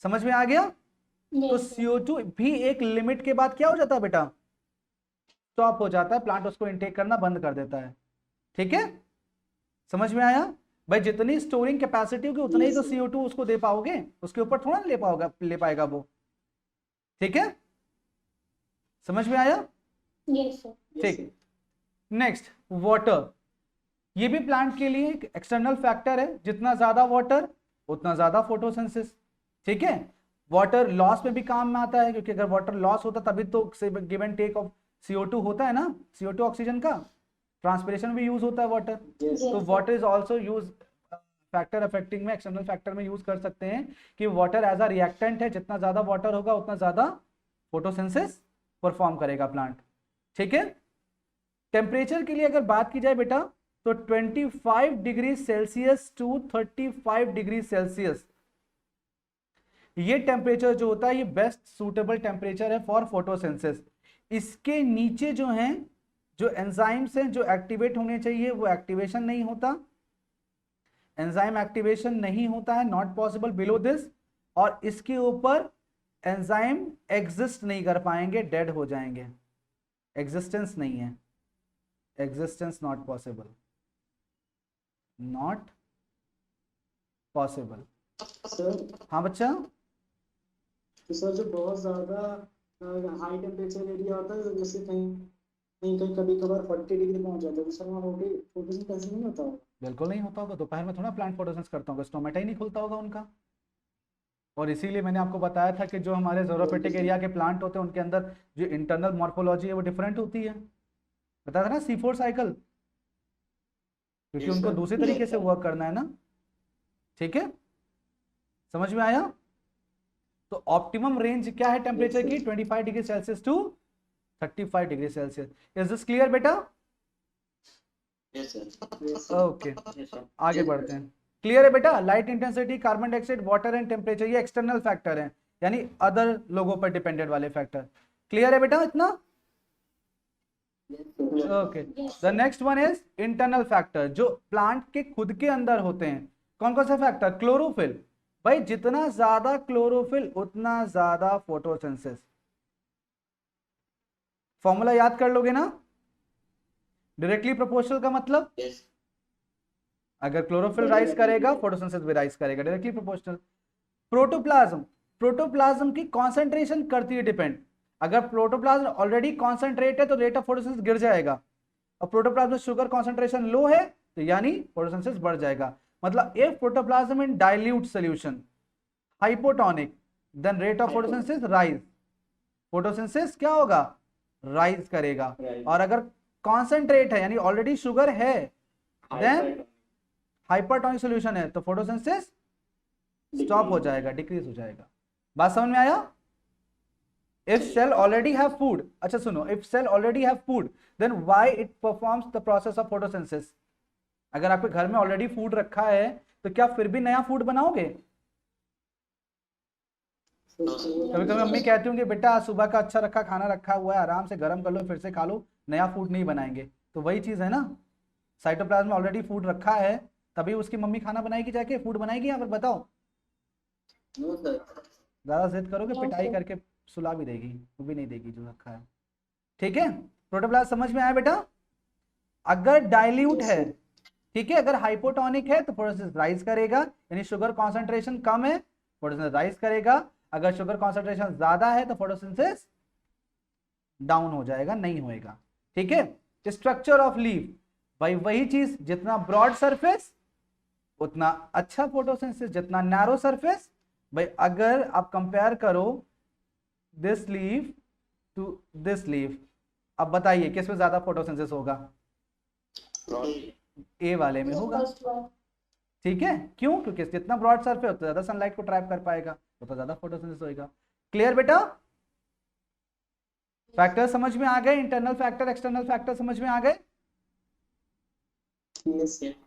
समझ में आ गया? तो Yes, sir. CO2 भी एक लिमिट के बाद क्या हो जाता है बेटा? स्टॉप हो जाता है, प्लांट उसको इनटेक करना बंद कर देता है, ठीक है। समझ में आया? भाई जितनी स्टोरिंग कैपेसिटी होगी उतना ही तो CO2 उसको दे पाओगे, उसके ऊपर थोड़ा ना ले पाएगा वो। ठीक है, समझ में आया? Yes sir. ठीक। नेक्स्ट वाटर, ये भी प्लांट के लिए एक एक्सटर्नल फैक्टर है, जितना ज्यादा वाटर उतना ज्यादा फोटोसिंथेसिस। ठीक है, वाटर लॉस में भी काम में आता है, क्योंकि अगर वाटर लॉस होता तभी तो give and take of CO2 होता है ना, CO2 ऑक्सीजन का ट्रांसपिरेशन में भी यूज होता है वाटर। तो water is also use factor affecting में, एक्सटर्नल फैक्टर में यूज कर सकते हैं कि वाटर एज अ रिएक्टेंट है, जितना ज्यादा वाटर होगा उतना ज्यादा फोटोसिंथेसिस परफॉर्म करेगा प्लांट। ठीक है, टेम्परेचर के लिए अगर बात की जाए बेटा तो 25 degree Celsius to 35 degree Celsius, ये टेम्परेचर जो होता है ये बेस्ट सूटेबल टेम्परेचर है फॉर फोटोसिंथेसिस। इसके नीचे जो हैं, जो एंजाइम्स हैं जो एक्टिवेट होने चाहिए वो एक्टिवेशन नहीं होता, एंजाइम एक्टिवेशन नहीं होता है, नॉट पॉसिबल बिलो दिस। और इसके ऊपर एंजाइम एग्जिस्ट नहीं कर पाएंगे, डेड हो जाएंगे, एग्जिस्टेंस नहीं है, existence not possible, not possible. Sir हाँ बच्चा, तो सर जो बहुत ज्यादा हाई टेम्परेचर एरिया होता है, जैसे कहीं कहीं कहीं कभी कभार 40 डिग्री पहुंच जाता है, तो सर वहाँ फोटोसिंथेसिस नहीं होता होगा? बिल्कुल नहीं होता होगा, दोपहर में थोड़ा प्लांट फोटोसिंथेसिस करता होगा, स्टोमेटा ही नहीं खुलता होगा उनका। और इसीलिए मैंने आपको बताया था कि जो हमारे ज़ोरोफिटिक एरिया के प्लांट होते हैं उनके अंदर जो इंटरनल मॉर्फोलॉजी है वो डिफरेंट होती है, बताया था ना, C4 साइकिल, क्योंकि उनको दूसरी तरीके से वर्क करना है ना। ठीक है, समझ में आया? तो ऑप्टिमम रेंज क्या है टेम्परेचर की? 25 degree Celsius to 35 degree Celsius. Is this clear बेटा? ओके, आगे बढ़ते हैं। क्लियर है बेटा? Light intensity, carbon dioxide, water and temperature, ये एक्सटर्नल फैक्टर हैं, यानी अदर लोगों पर डिपेंडेंट वाले फैक्टर। क्लियर है बेटा इतना? Okay, the next one is internal factor, जो प्लांट के खुद के अंदर होते हैं। कौन कौन से फैक्टर? क्लोरोफिल, भाई जितना ज्यादा क्लोरोफिल उतना ज्यादा फोटोसिंथेसिस। फॉर्मूला याद कर लोगे ना? डायरेक्टली प्रोपोर्शनल का मतलब अगर क्लोरोफिल राइज करेगा फोटोसिंथेसिस भी राइज करेगा, डायरेक्टली प्रोपोर्शनल। प्रोटोप्लाज्म, प्रोटोप्लाज्म की कॉन्सेंट्रेशन करती है डिपेंड। अगर प्रोटोप्लाज्म ऑलरेडी कॉन्सेंट्रेट है तो रेट ऑफ फोटोसिंथेसिस गिर जाएगा, और प्रोटोप्लाज्म में शुगर कॉन्सेंट्रेशन लो है तो यानी फोटोसिंथेसिस बढ़ जाएगा। मतलब if protoplasm in dilute solution hypotonic then rate of photosynthesis rise, photosynthesis क्या होगा? राइज करेगा। और अगर कॉन्सेंट्रेट है यानी ऑलरेडी शुगर है देन हाइपरटोनिक सॉल्यूशन है तो फोटोसिंथेसिस स्टॉप हो जाएगा, डिक्रीज हो जाएगा। बात समझ में आया? If cell already have food, अच्छा सुनो, if cell already have food, then why it performs the process of photosynthesis? अगर आपके घर में ऑलरेडी फूड रखा है तो क्या फिर भी नया फूड बनाओगे? कभी कभी मम्मी कहती होंगी बेटा सुबह का अच्छा रखा खाना रखा हुआ है, आराम से गर्म कर लो फिर से खा लो, नया फूड नहीं बनाएंगे। तो वही चीज है ना, साइटोप्लाज्म में ऑलरेडी फूड रखा है तभी उसकी मम्मी खाना बनाएगी, जाके फूड बनाएगी यहाँ पर? बताओ, ज्यादा जिद करोगे पिटाई करके सुला भी देगी, वो भी नहीं देगी जो रखा है। ठीक है, प्रोटोप्लाज्म समझ में आया बेटा? अगर डाइल्यूट है, ठीक है, अगर हाइपोटोनिक है तो फोटोसिंथेसिस राइज करेगा, यानी शुगर कॉन्सेंट्रेशन कम है फोटोसिंथेसिस राइज करेगा। अगर शुगर कॉन्सेंट्रेशन ज्यादा है तो फोटोसिंथेसिस डाउन हो जाएगा, नहीं होएगा। ठीक है, स्ट्रक्चर ऑफ लीफ, भाई वही चीज, जितना ब्रॉड सरफेस उतना अच्छा फोटोसिंथेसिस, जितना नैरो सरफेस। भाई अगर आप कंपेयर करो this leaf to this leaf, अब बताइए किसमें ज्यादा फोटोसिंथेसिस होगा? ए वाले में होगा। ठीक है, क्यों? क्योंकि जितना ब्रॉड सरफेस उतना ज्यादा सनलाइट को ट्रैप कर पाएगा, उतना ज्यादा फोटोसिंथेसिस होगा। क्लियर बेटा? फैक्टर समझ में आ गए? इंटरनल फैक्टर एक्सटर्नल फैक्टर समझ में आ गए?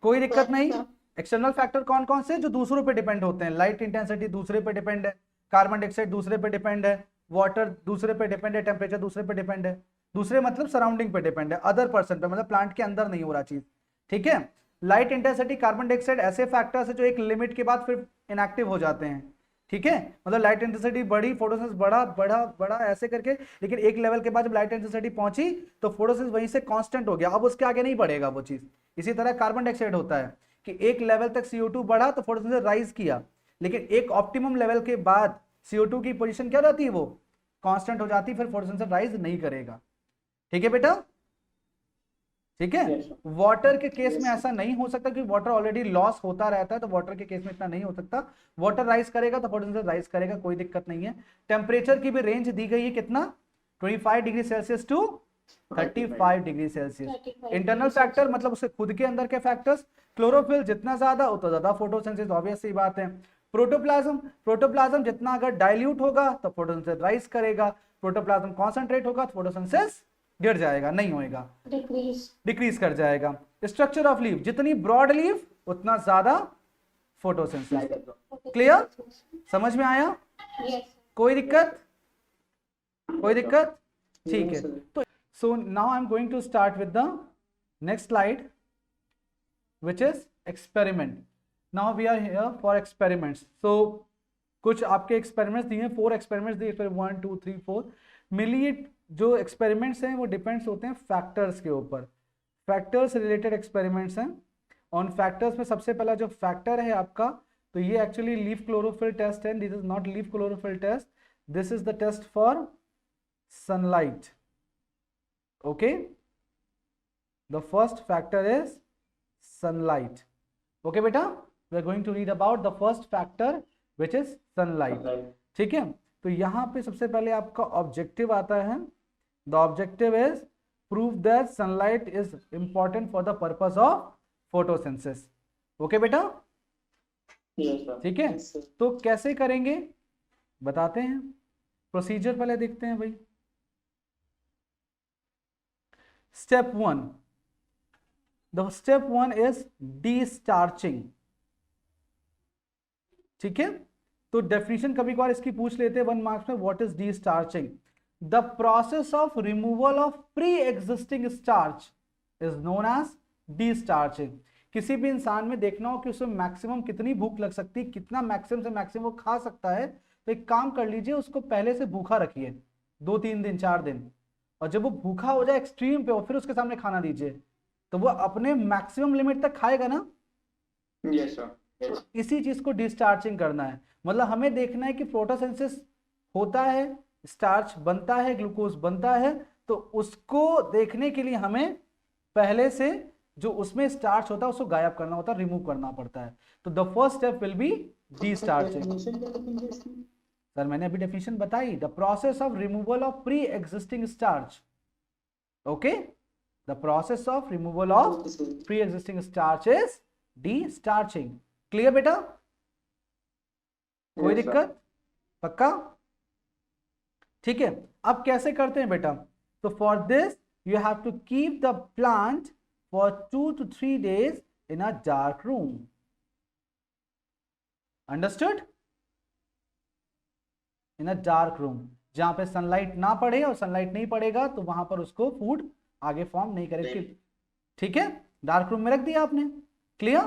कोई दिक्कत नहीं? एक्सटर्नल फैक्टर कौन कौन से? जो दूसरों पे डिपेंड होते हैं। लाइट इंटेंसिटी दूसरे पे डिपेंड है, कार्बन डाइऑक्साइड दूसरे पे डिपेंड है, वाटर दूसरे पे डिपेंड है, टेम्परेचर दूसरे पे डिपेंड है। दूसरे मतलब सराउंडिंग पे डिपेंड है, अदर पर्सन पे, मतलब प्लांट के अंदर नहीं हो रहा चीज। ठीक है, लाइट इंटेंसिटी, कार्बन डाइऑक्साइड ऐसे फैक्टर्स है जो एक लिमिट के बाद फिर इनएक्टिव हो जाते हैं। ठीक है, मतलब लाइट इंटेंसिटी बढ़ी, फोटोसिंथेसिस बढ़ा बढ़ा बढ़ा ऐसे करके, लेकिन एक लेवल के बाद जब लाइट इंटेंसिटी पहुंची तो फोटोसिंथेसिस वहीं से कांस्टेंट हो गया, अब उसके आगे नहीं बढ़ेगा वो चीज। इसी तरह कार्बन डाइऑक्साइड होता है कि एक लेवल तक CO2 बढ़ा तो फोटोसिंथेसिस राइज किया, लेकिन एक ऑप्टिमम लेवल के बाद CO2 की पोजीशन क्या रहती है, वो कांस्टेंट हो जाती है, फिर फोटोसिंथेसिस राइज नहीं करेगा। ठीक है बेटा, ठीक है। वाटर के केस में ऐसा नहीं हो सकता क्योंकि वाटर ऑलरेडी लॉस होता रहता है, तो वाटर के केस में इतना नहीं हो सकता। वाटर राइज करेगा तो फोटोसिंथेसिस राइज करेगा, कोई दिक्कत नहीं है। टेम्परेचर की भी रेंज दी गई है, कितना 25 degree Celsius to 35 degree Celsius. Internal factor मतलब उसके खुद के अंदर के फैक्टर्स, क्लोरोफिल जितना ज्यादा उतना ज्यादा फोटोसिंथेसिस, ऑब्वियस सी बात है। प्रोटोप्लाज्म जितना अगर डाइल्यूट होगा तो फोटोसिंथेसिस राइज करेगा, प्रोटोप्लाज्म कॉन्सेंट्रेट होगा तो फोटोसिंथेसिस गिर जाएगा, नहीं होएगा, डिक्रीज कर जाएगा। स्ट्रक्चर ऑफ लीफ, जितनी ब्रॉड लीफ उतना ज्यादा फोटोसिंथेसिस। क्लियर, समझ में आया? कोई दिक्कत, कोई दिक्कत? ठीक है। तो so now I am going to start with the next slide which is experiment. Now we are here for experiments. So कुछ आपके एक्सपेरिमेंट्स दिए, 4 एक्सपेरिमेंट्स दिए, 1 2 3 4। मेनली ये जो एक्सपेरिमेंट्स हैं वो डिपेंड्स होते हैं फैक्टर्स के ऊपर, फैक्टर्स रिलेटेड एक्सपेरिमेंट्स हैं। ऑन फैक्टर्स में सबसे पहला जो फैक्टर है आपका, तो ये एक्चुअली लीफ क्लोरोफिल टेस्ट है। This is not leaf chlorophyll test, this is the test for sunlight. Okay, the first factor is sunlight. Okay beta, we are going to read about the first factor which is sunlight. ठीक है, तो यहाँ पे सबसे पहले आपका ऑब्जेक्टिव आता है। The objective is prove that sunlight is important for the purpose of photosynthesis. Okay बेटा, ठीक है। तो कैसे करेंगे बताते हैं, प्रोसीजर पहले देखते हैं भाई। Step 1, The step 1 is de-starching। ठीक है, तो डेफिनेशन कभी कभार इसकी पूछ लेते हैं 1 मार्क्स में। What is de-starching? The process of removal of pre-existing starch is known as de-starching। किसी भी इंसान में देखना हो कि उसे मैक्सिमम कितनी भूख लग सकती है, कितना मैक्सिमम से मैक्सिमम वो खा सकता है, तो एक काम कर लीजिए, उसको पहले से भूखा रखिए 2-3 दिन 4 दिन, और जब वो भूखा हो जाए एक्सट्रीम पे और फिर उसके सामने खाना दीजिए, तो वो अपने मैक्सिमम लिमिट तक खाएगा ना। Yes sir. इसी चीज को डिस्टार्चिंग करना है। मतलब हमें देखना है कि फोटोसिंथेसिस होता है, स्टार्च बनता है, ग्लूकोज बनता है, तो उसको देखने के लिए हमें पहले से जो उसमें स्टार्च होता है उसको गायब करना होता है, रिमूव करना पड़ता है। तो the first step will be destarching. Sir मैंने अभी डेफिनेशन बताई, the process of removal of preexisting starch. Okay, the process of removal of pre-existing starch is de-starching। clear बेटा, कोई दिक्कत? पक्का? ठीक है, अब कैसे करते हैं बेटा? तो for this you have to keep the plant for 2 to 3 days in a dark room। Understood? In a dark room, जहां पे सनलाइट ना पड़े, और सनलाइट नहीं पड़ेगा तो वहां पर उसको फूड आगे फॉर्म नहीं करेगी। ठीक है, डार्क रूम में रख दिया आपने। क्लियर?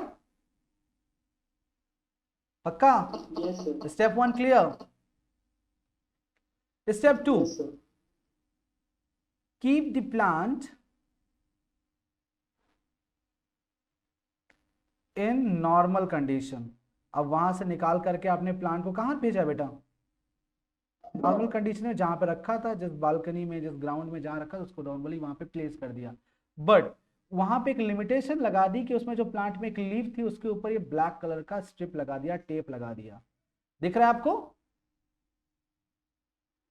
पक्का? Step 1 clear. Step 2, keep the plant in normal condition. अब वहां से निकाल करके आपने प्लांट को कहां भेजा बेटा? नॉर्मल कंडीशन में जहां पे रखा था, जिस बालकनी में, जिस ग्राउंड में जहां रखा था, उसको नॉर्मली वहां पे प्लेस कर दिया। बट वहां पे एक लिमिटेशन लगा दी कि उसमें जो प्लांट में एक लीफ थी उसके ऊपर ये ब्लैक कलर का स्ट्रिप लगा दिया, टेप लगा दिया। दिख रहा है आपको?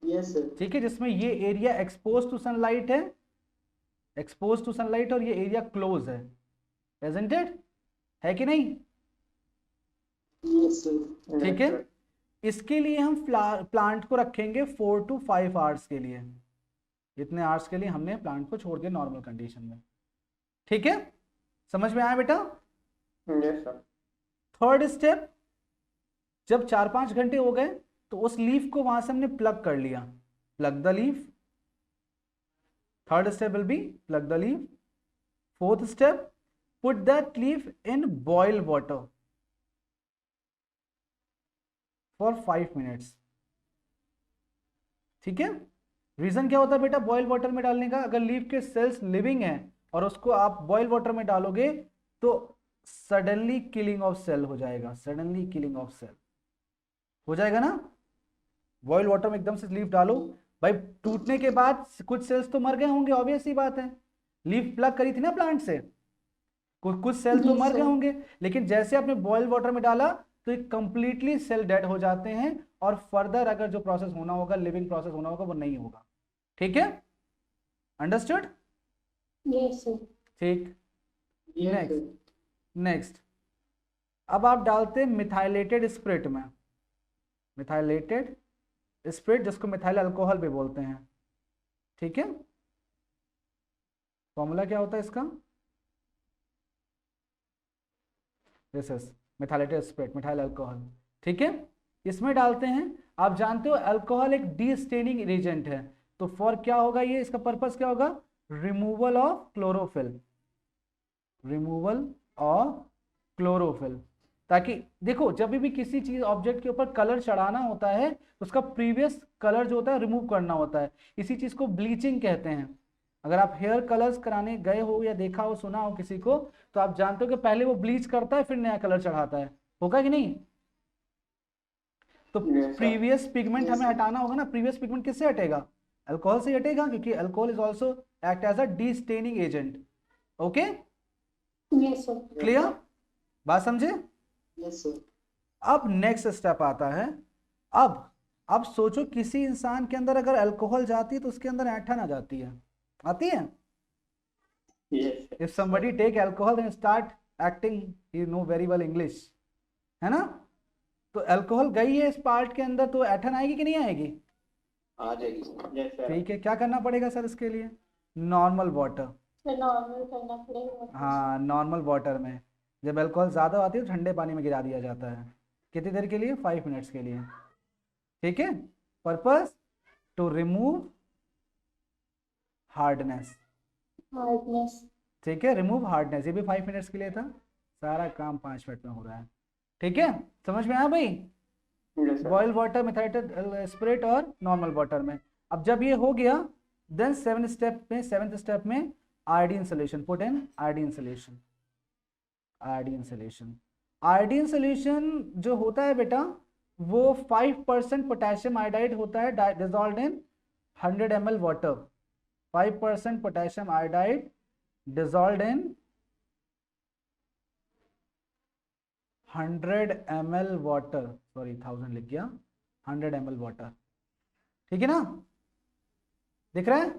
Yes sir. ठीक है, जिसमें ये एरिया एक्सपोज टू सनलाइट है, एक्सपोज टू सनलाइट, और ये एरिया क्लोज है। Isn't it? है कि नहीं? Yes sir. ठीक है, इसके लिए हम प्लांट को रखेंगे 4 to 5 आवर्स के लिए। इतने आवर्स के लिए हमने प्लांट को छोड़ दिया नॉर्मल कंडीशन में। ठीक है, समझ में आया बेटा? Yes sir. थर्ड स्टेप, जब 4-5 घंटे हो गए तो उस लीफ को वहां से हमने प्लग कर लिया, plug the leaf. Third step will B plug the leaf. Fourth step, put that leaf in boil water for 5 minutes. ठीक है, रीजन क्या होता है बेटा बॉइल वाटर में डालने का? अगर लीफ के सेल्स लिविंग हैं और उसको आप बॉइल वाटर में डालोगे तो सडनली किलिंग ऑफ सेल हो जाएगा, सडनली किलिंग ऑफ सेल हो जाएगा ना। बॉइल वाटर में एकदम से लीफ डालो, भाई टूटने के बाद कुछ सेल्स तो मर गए होंगे, ऑब्वियस सी बात है, लीफ प्लग करी थी ना प्लांट से, कुछ सेल तो जी मर गए सर। होंगे, लेकिन जैसे आपने बॉइल वाटर में डाला तो ये कंप्लीटली सेल डेड हो जाते हैं, और फर्दर अगर जो प्रोसेस होना होगा, लिविंग प्रोसेस होना होगा, वो नहीं होगा। ठीक है, अंडरस्टूड? Yes sir. ठीक, Yes, नेक्स्ट sir. नेक्स्ट अब आप डालते हैं मिथाइलेटेड स्पिरिट में, मिथाइलेटेड स्पिरिट जिसको मिथाइल अल्कोहल भी बोलते हैं। ठीक है, फॉर्मूला क्या होता है इसका? This is methylated spirit, methyl alcohol. ठीक है, इसमें डालते हैं, आप जानते हो अल्कोहल एक डी स्टेनिंग एजेंट है, तो फॉर क्या होगा ये, इसका पर्पस क्या होगा? Removal of chlorophyll, removal of chlorophyll. ताकि देखो जब भी किसी चीज ऑब्जेक्ट के ऊपर कलर चढ़ाना होता है तो उसका प्रीवियस कलर जो होता है रिमूव करना होता है, इसी चीज को ब्लीचिंग कहते हैं। अगर आप हेयर कलर्स कराने गए हो या देखा हो, सुना हो किसी को, तो आप जानते हो कि पहले वो ब्लीच करता है फिर नया कलर चढ़ाता है, होगा कि नहीं? तो Yes, sir. Previous pigment Yes, हमें sir. हटाना होगा ना, प्रीवियस पिगमेंट किससे हटेगा? अल्कोहल से हटेगा, क्योंकि alcohol is also act as a destaining agent. Okay, yes sir. Clear, बात समझे? Yes, sir. अब नेक्स्ट स्टेप आता है, अब सोचो किसी इंसान के अंदर अगर अल्कोहल जाती है तो उसके अंदर ऐंठन आ जाती है, आती है? Yes, sir. If somebody take alcohol and start acting, you know very well English, है ना? तो अल्कोहल गई है इस पार्ट के अंदर तो ऐंठन आएगी कि नहीं आएगी? आ जाएगी सर। Yes, sir. ठीक है, क्या करना पड़ेगा सर इसके लिए? नॉर्मल वाटर, तो नॉर्मल करना पड़ेगा। हाँ नॉर्मल वाटर में जब अल्कोहल ज़्यादा आती है तो ठंडे पानी में गिरा दिया जाता है, कितनी देर के लिए? 5 मिनट्स के लिए। ठीक है, purpose to remove hardness. Hardness. ठीक है, रिमूव हार्डनेस, ये भी 5 मिनट्स के लिए था, सारा काम 5 मिनट में हो रहा है। ठीक है, समझ में आया भाई? Yes, sir. Boil water, methylated spirit और नॉर्मल वाटर में। अब जब ये हो गया देन सेवेंथ स्टेप में iodine solution, put in iodine solution. Iodine solution, iodine solution जो होता है बेटा वो 5% पोटेशियम आयोडाइड होता है dissolved in 100 ml water. 5% potassium iodide dissolved in 100 ml water, sorry 1000 लिख गया, 100 ml वाटर। ठीक है ना, दिख रहा है?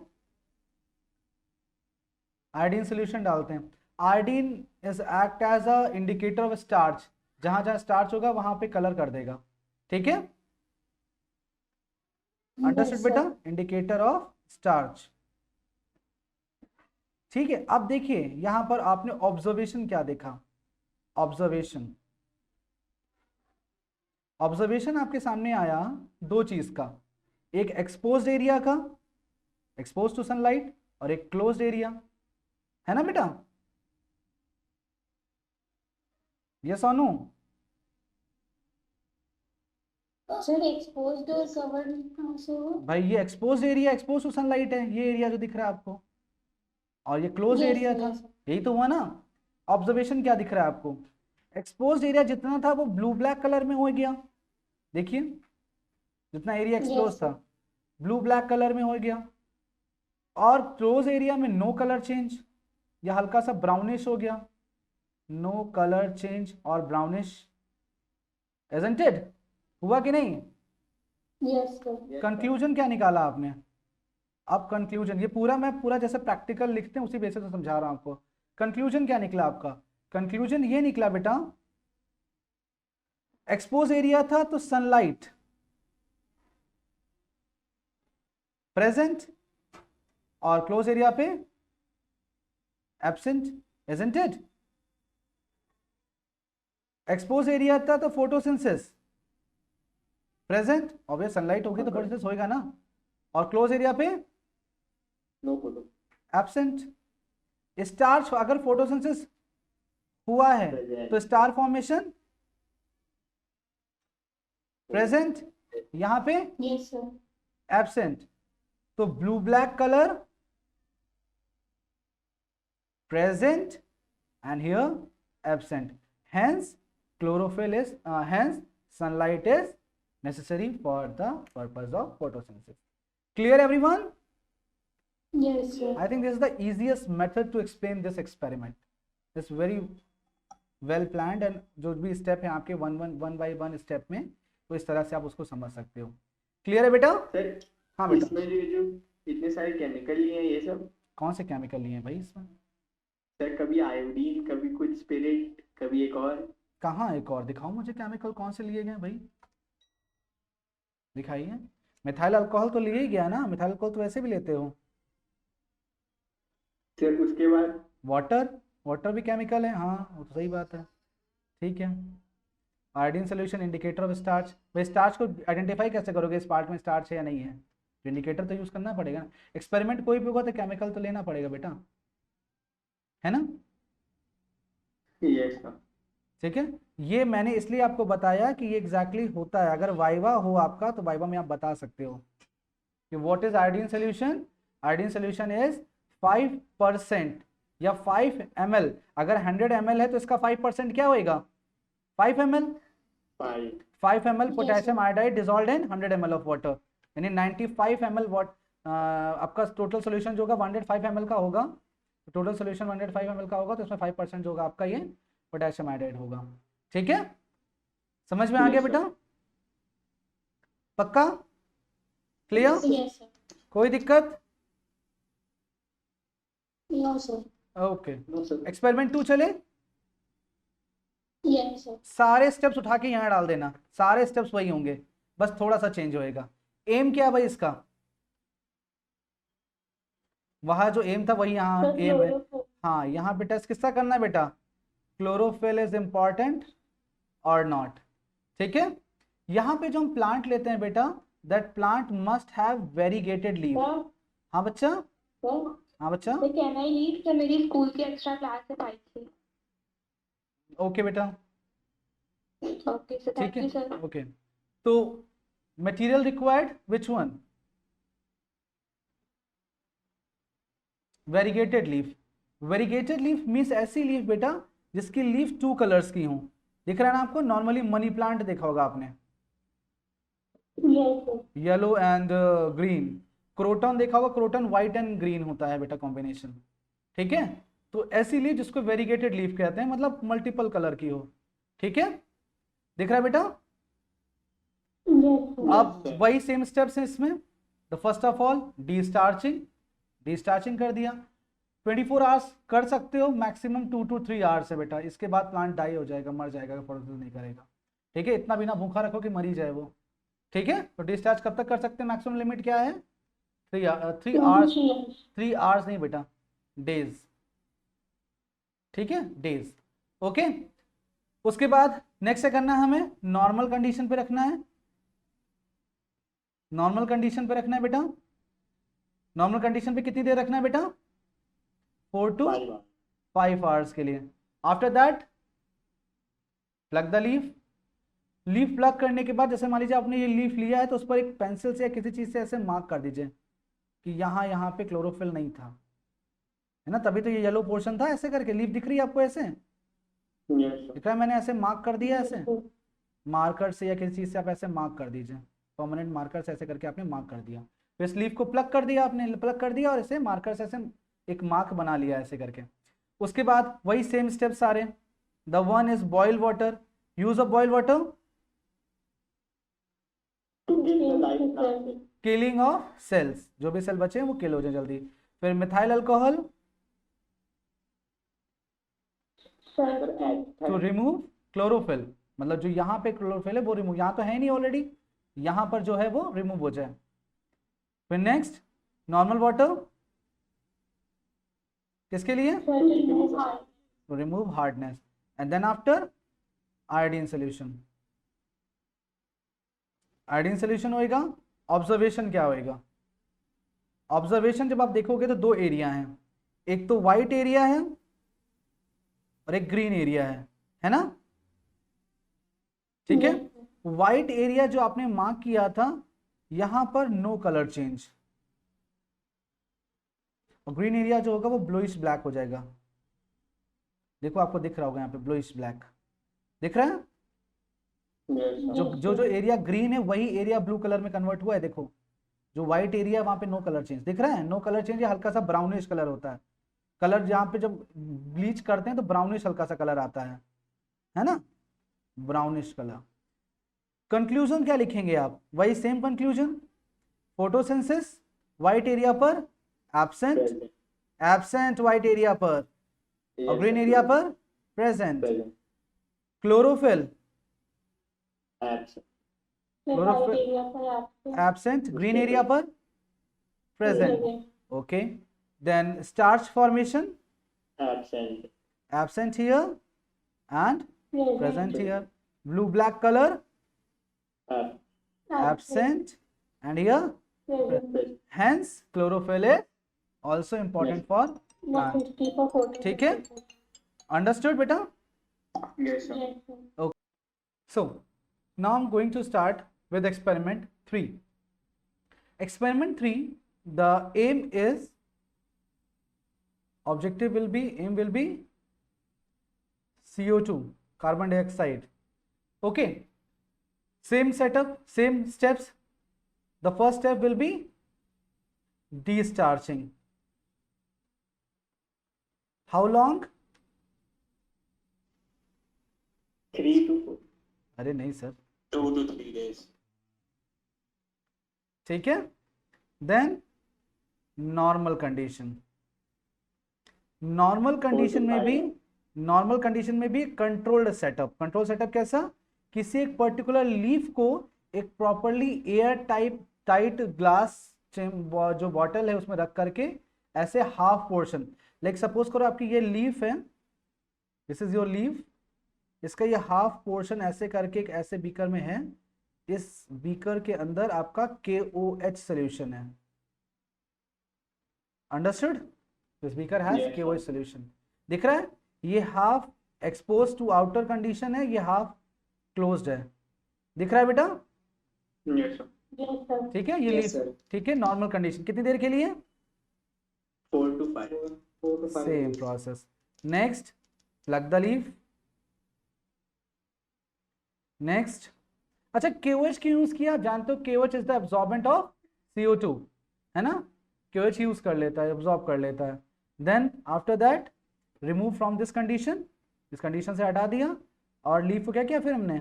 आयोडीन सोल्यूशन डालते हैं। Iodine is act as a indicator of starch, जहां जहां स्टार्च होगा वहां पे कलर कर देगा। ठीक है, अंडरस्टूड बेटा? Indicator of starch. ठीक है, अब देखिए यहां पर आपने ऑब्जर्वेशन क्या देखा? ऑब्जर्वेशन आपके सामने आया दो चीज का, एक एक्सपोज्ड एरिया का, एक्सपोज टू सनलाइट, और एक क्लोज्ड एरिया, है ना बेटा? यस और नो? सर एक्सपोज्ड और कवर्ड कहाँ से हो? भाई ये exposed area, expose to sunlight है ये एरिया जो दिख रहा है आपको, और ये क्लोज Yes, एरिया था, yes. यही तो हुआ ना? ऑब्जर्वेशन क्या दिख रहा है आपको? एक्सपोज्ड एरिया जितना था वो ब्लू ब्लैक कलर में हो गया, देखिए जितना एरिया एक्सपोज Yes, था ब्लू ब्लैक कलर में हो गया, और क्लोज एरिया में नो कलर चेंज, या हल्का सा ब्राउनिश हो गया, नो कलर चेंज और ब्राउनिश, isn't it? हुआ कि नहीं? Yes, sir. कंक्लूजन क्या निकाला आपने? अब कंक्लूजन, ये पूरा मैं पूरा जैसे प्रैक्टिकल लिखते हैं उसी बेसिस पे समझा रहा हूं आपको। कंक्लूजन क्या निकला आपका? कंक्लूजन ये निकला बेटा, एक्सपोज एरिया था तो सनलाइट प्रेजेंट और क्लोज एरिया पे absent, isn't it? Expose area था तो फोटोसिंथेसिस प्रेजेंट, ऑब्वियस सनलाइट होगी तो फोटोसिंथेसिस होएगा ना, और क्लोज एरिया पे नो फोटो, एब्सेंट। स्टार्च अगर फोटोसिंथेसिस हुआ है तो स्टार फॉर्मेशन प्रेजेंट, यहां पे Yes, sir. एब्सेंट, तो blue black colour present and here absent. Hence chlorophyll is hence sunlight is necessary for the purpose of photosynthesis. Clear everyone? Yes, sir. I think this is the easiest method to explain this experiment. It's very well planned and जो भी स्टेप है आपके वन बाय वन स्टेप में, तो इस तरह से आप उसको समझ सकते हो. क्लियर है बेटा? सर हाँ बेटा. इसमें जो इतने सारे केमिकल लिए हैं ये सब कौन से केमिकल लिए हैं भाई इसमें? सर, कभी आयोडीन, कभी कुछ स्पिरिट, कभी एक और. कहाँ एक और? दिखाओ मुझे केमिकल कौन से लिए गए भाई, दिखाइए. मिथाइल अल्कोहल तो लिए ही गया ना, मिथाइल अल्कोहल तो वैसे भी लेते हो. सर उसके बाद वाटर भी केमिकल है, हाँ वो तो सही बात है. ठीक है. Iodine solution indicator of starch. भाई स्टार्च को आइडेंटिफाई कैसे करोगे, इस पार्ट में स्टार्च है या नहीं है? इंडिकेटर तो यूज करना पड़ेगा ना. एक्सपेरिमेंट कोई भी होगा तो केमिकल तो लेना पड़ेगा बेटा, है ना? Yes sir. ठीक है. ये मैंने इसलिए आपको बताया कि ये एग्जैक्टली होता है. अगर वाइवा हो आपका तो वाइवा में आप बता सकते हो कि what is iodine solution. Iodine solution is 5% या 5 ml. अगर 100 ml है तो इसका 5% क्या होएगा? 5 ml. 5 ml potassium iodide dissolved in 100 ml of water, यानी 95 ml आपका टोटल सोल्यूशन जो होगा 105 ml का होगा. टोटल सोल्यूशन 105 ml का होगा तो इसमें 5% जो होगा आपका ये पोटेशियम आयोडाइड होगा. ठीक है, समझ में आ गया बेटा? पक्का? क्लियर? Yes, sir. कोई दिक्कत? No, sir. Okay. No sir. Experiment 2 चले. Yes, sir. सारे स्टेप्स उठा के यहाँ डाल देना, सारे स्टेप्स वही होंगे, बस थोड़ा सा चेंज होएगा. एम क्या है भाई इसका? वहां जो एम था वही यहाँ Sir, एम है. chlorophyll. हाँ, यहाँ पे टेस्ट किसका करना है बेटा? क्लोरोफिल इज इम्पॉर्टेंट और नॉट. ठीक है. यहाँ पे जो हम प्लांट लेते हैं बेटा, that plant must have variegated leave. Sir, हाँ बच्चा, sir, हाँ बच्चा. sir, can I leave? Sir मेरी स्कूल की एक्स्ट्रा क्लास है 5 से. ओके बेटा, Okay, sir. ठीक Thank you, sir. है. ओके, तो material required which one? Variegated leaf. Variegated leaf means ऐसी लीफ बेटा जिसकी लीफ 2 कलर्स की हों. दिख रहा है ना आपको? नॉर्मली मनी प्लांट देखा होगा आपने, Yes, sir. Yellow and green. Croton देखा होगा, क्रोटन व्हाइट एंड ग्रीन होता है बेटा कॉम्बिनेशन. ठीक है. तो ऐसी लीफ जिसको वेरीगेटेड लीफ कहते हैं, मतलब मल्टीपल कलर की हो. ठीक है, दिख रहा है बेटा? Yes, sir. अब वही सेम स्टेप्स हैं इसमें. The first of all destarching. Destarching कर दिया. 24 आवर्स कर सकते हो, मैक्सिमम 2 to 3 आवर्स है बेटा. इसके बाद प्लांट डाई हो जाएगा, मर जाएगा, फोटोसिंथेसिस नहीं करेगा. ठीक है, इतना बिना भूखा रखो कि मरी जाए वो. ठीक है. तो डिस्चार्ज कब तक कर सकते हैं? मैक्सिमम लिमिट क्या है? 3 आवर्स. 3 आवर्स नहीं बेटा, डेज. ठीक है, डेज. ओके. उसके बाद नेक्स्ट से करना है हमें, नॉर्मल कंडीशन पे रखना है. नॉर्मल कंडीशन पे रखना है बेटा. नॉर्मल कंडीशन पे कितनी देर रखना है बेटा? 4 to 5 आवर्स के लिए. After that plug the leaf. Leaf plug करने के बाद, जैसे मान लीजिए आपने ये लीफ लिया है तो उस पर एक पेंसिल से या किसी चीज से ऐसे मार्क कर दीजिए कि यहाँ पे क्लोरोफिल नहीं था, है ना? तभी तो ये येलो पोर्शन था. ऐसे करके लीफ दिख रही है आपको, ऐसे दिख रहा है? मैंने ऐसे मार्क कर दिया, ऐसे मार्कर से या किसी चीज से आप ऐसे मार्क कर दीजिए. परमानेंट मार्कर से ऐसे करके आपने मार्क कर दिया. तो इस लीफ को प्लग कर दिया आपने, प्लग कर दिया और ऐसे मार्कर से ऐसे एक मार्क बना लिया ऐसे करके. उसके बाद वही सेम स्टेप सारे. The one is boil water. Use of boil water, killing of cells. जो भी सेल बचे हैं वो किल हो जाए जल्दी. फिर methyl alcohol to remove chlorophyll, मतलब जो यहाँ पे क्लोरोफिल है वो रिमूव, यहाँ तो है नहीं ऑलरेडी, यहाँ पर जो है वो रिमूव हो जाए. फिर नेक्स्ट नॉर्मल वाटर किसके लिए? To remove hardness. And then after iodine solution. Iodine solution होएगा. ऑब्जर्वेशन क्या होएगा? ऑब्जर्वेशन जब आप देखोगे तो 2 एरिया हैं, एक तो व्हाइट एरिया है और एक ग्रीन एरिया है ना? ठीक है. व्हाइट एरिया जो आपने मार्क किया था, यहां पर नो कलर चेंज, और ग्रीन एरिया जो होगा वो ब्लूइश ब्लैक हो जाएगा. देखो आपको दिख रहा होगा यहाँ पे ब्लूइश ब्लैक दिख रहा है। Yes, sir. जो एरिया ग्रीन है वही एरिया ब्लू कलर में कन्वर्ट हुआ है। देखो जो व्हाइट एरिया है वहां पे नो कलर चेंज दिख रहा है, नो कलर चेंज, हल्का सा ब्राउनिश कलर होता है। कलर जहाँ पे जब ब्लीच करते हैं तो ब्राउनिश हल्का सा कलर आता है ना, ब्राउनिश कलर। कंक्लूजन क्या लिखेंगे आप, वही same conclusion, photosynthesis white area पर absent, Present. Absent white area पर, और Yes, ग्रीन sir. एरिया पर present. Present. Chlorophyll Absent. Chlorophyll. white area पर absent, एब्सेंट, ग्रीन एरिया पर present. present, okay, then starch formation Absent. Absent here and present, present here. Blue black color Ab- absent and here present. Present. hence chlorophyll is also important Yes. for plant. Necessity for photosynthesis. ठीक है, understood beta? Yes, sir. Yes, sir. So now I'm going to start with experiment 3. Experiment 3, the aim is, objective will be, aim will be CO2 carbon dioxide. Okay, same setup, same steps. The first step will be de-starching. How long? 3 to 4. अरे नहीं सर, 2 to 3 days. ठीक है। Then normal condition, normal condition में भी, नॉर्मल कंडीशन में भी कंट्रोल्ड सेटअप। कंट्रोल सेटअप कैसा, किसी एक पर्टिकुलर लीफ को एक प्रॉपरली एयर टाइट ग्लास जो बॉटल है उसमें रख करके ऐसे हाफ पोर्शन, लाइक सपोज करो आपकी ये लीफ है, दिस इज योर लीफ, इसका ये हाफ पोर्शन ऐसे करके एक ऐसे बीकर में है, इस बीकर के अंदर आपका KOH सोल्यूशन है। Understood? This beaker has Yes, KOH solution. दिख रहा है, ये half expose to outer condition है, ये हाफ क्लोज्ड है। दिख रहा है बेटा? Yes, sir. Yes, sir. ठीक है, ये Yes, लीफ, sir. ठीक है, नॉर्मल कंडीशन कितनी देर के लिए? 4 to 5. 4 to 5 same days. Process. Next, plug the leaf. Next, अच्छा KOH क्यों यूज किया? जानते हो KOH is the absorbent of CO2, है ना? KOH यूज कर लेता है, एब्जॉर्ब कर लेता है। Then after that remove from this condition, इस कंडीशन से हटा दिया, और लीफ को क्या किया फिर हमने?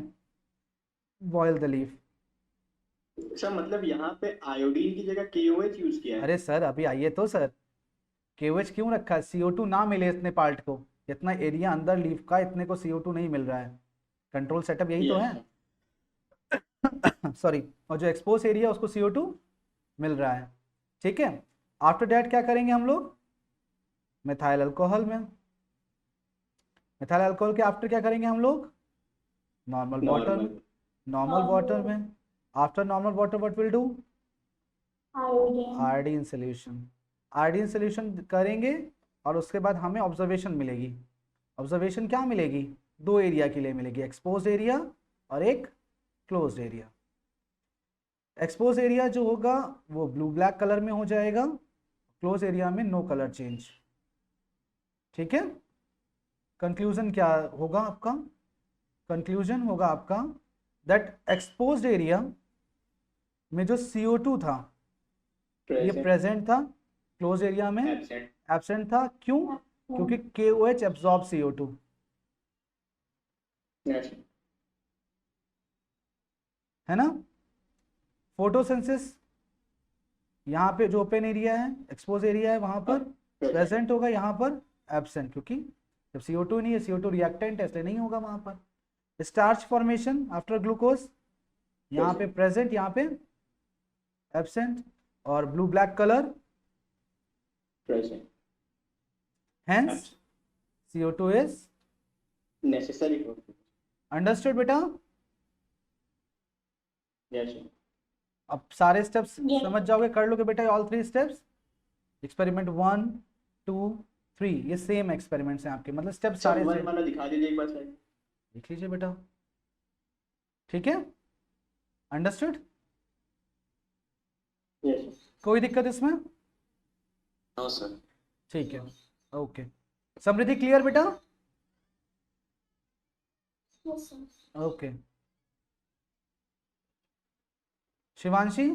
Boil the leaf. सर मतलब यहाँ पे आयोडीन की जगह KOH यूज किया है। अरे सर अभी आइए तो सर, KOH क्यों रखा है? CO2 ना मिले इतने पार्ट को, इतना एरिया अंदर लीफ का, इतने को CO2 नहीं मिल रहा है। कंट्रोल सेटअप यही तो Yes, है। sir. सॉरी, और जो एक्सपोज एरिया उसको CO2 मिल रहा है। ठीक है, आफ्टर दैट क्या करेंगे हम लोग? मिथाइल अल्कोहल में, मिथाइल अल्कोहल के आफ्टर क्या करेंगे हम लोग? नॉर्मल वाटर में, Normal. नॉर्मल वाटर में। After normal water what will do? Iodine. Iodine solution, iodine solution करेंगे, और उसके बाद हमें ऑब्जर्वेशन मिलेगी। ऑब्जर्वेशन क्या मिलेगी? दो एरिया के लिए मिलेगी, एक्सपोज एरिया और एक क्लोज्ड एरिया। एक्सपोज एरिया जो होगा वो ब्लू ब्लैक कलर में हो जाएगा, क्लोज एरिया में नो कलर चेंज। ठीक है, कंक्लूजन क्या होगा आपका? कंक्लूजन होगा आपका दैट एक्सपोज्ड एरिया में जो CO2 था ये Present. प्रेजेंट था, क्लोज एरिया में Absent. एब्सेंट था। क्यों? क्योंकि KOH absorb CO2, Yes, sir. है ना? फोटोसिंथेसिस, यहाँ पे जो ओपन एरिया है, एक्सपोज एरिया है, वहां पर Present. प्रेजेंट होगा, यहाँ पर एब्सेंट, क्योंकि जब CO2 नहीं है, CO2 रिएक्टेंट है, इसलिए नहीं होगा वहां पर। स्टार्च फॉर्मेशन आफ्टर ग्लूकोज, यहाँ पे प्रेजेंट, यहाँ पे एब्सेंट, और blue black colour, Present. Hence Absent. CO2 is Necessary for. Understood बेटा? Yes, sir. अब सारे स्टेप्स Yes. समझ जाओगे, कर लोगे बेटा ऑल 3 स्टेप्स। एक्सपेरिमेंट 1 2 3 ये सेम एक्सपेरिमेंट्स हैं आपके, मतलब स्टेप सर सारे वन same। वाला दिखा दीजिए एक बार सर। देख लीजिए बेटा, ठीक है, अंडरस्टूड? Yes, sir. कोई दिक्कत इसमें? No, sir. ठीक है, ओके। समृद्धि क्लियर बेटा? Yes, sir. Okay Shivanshi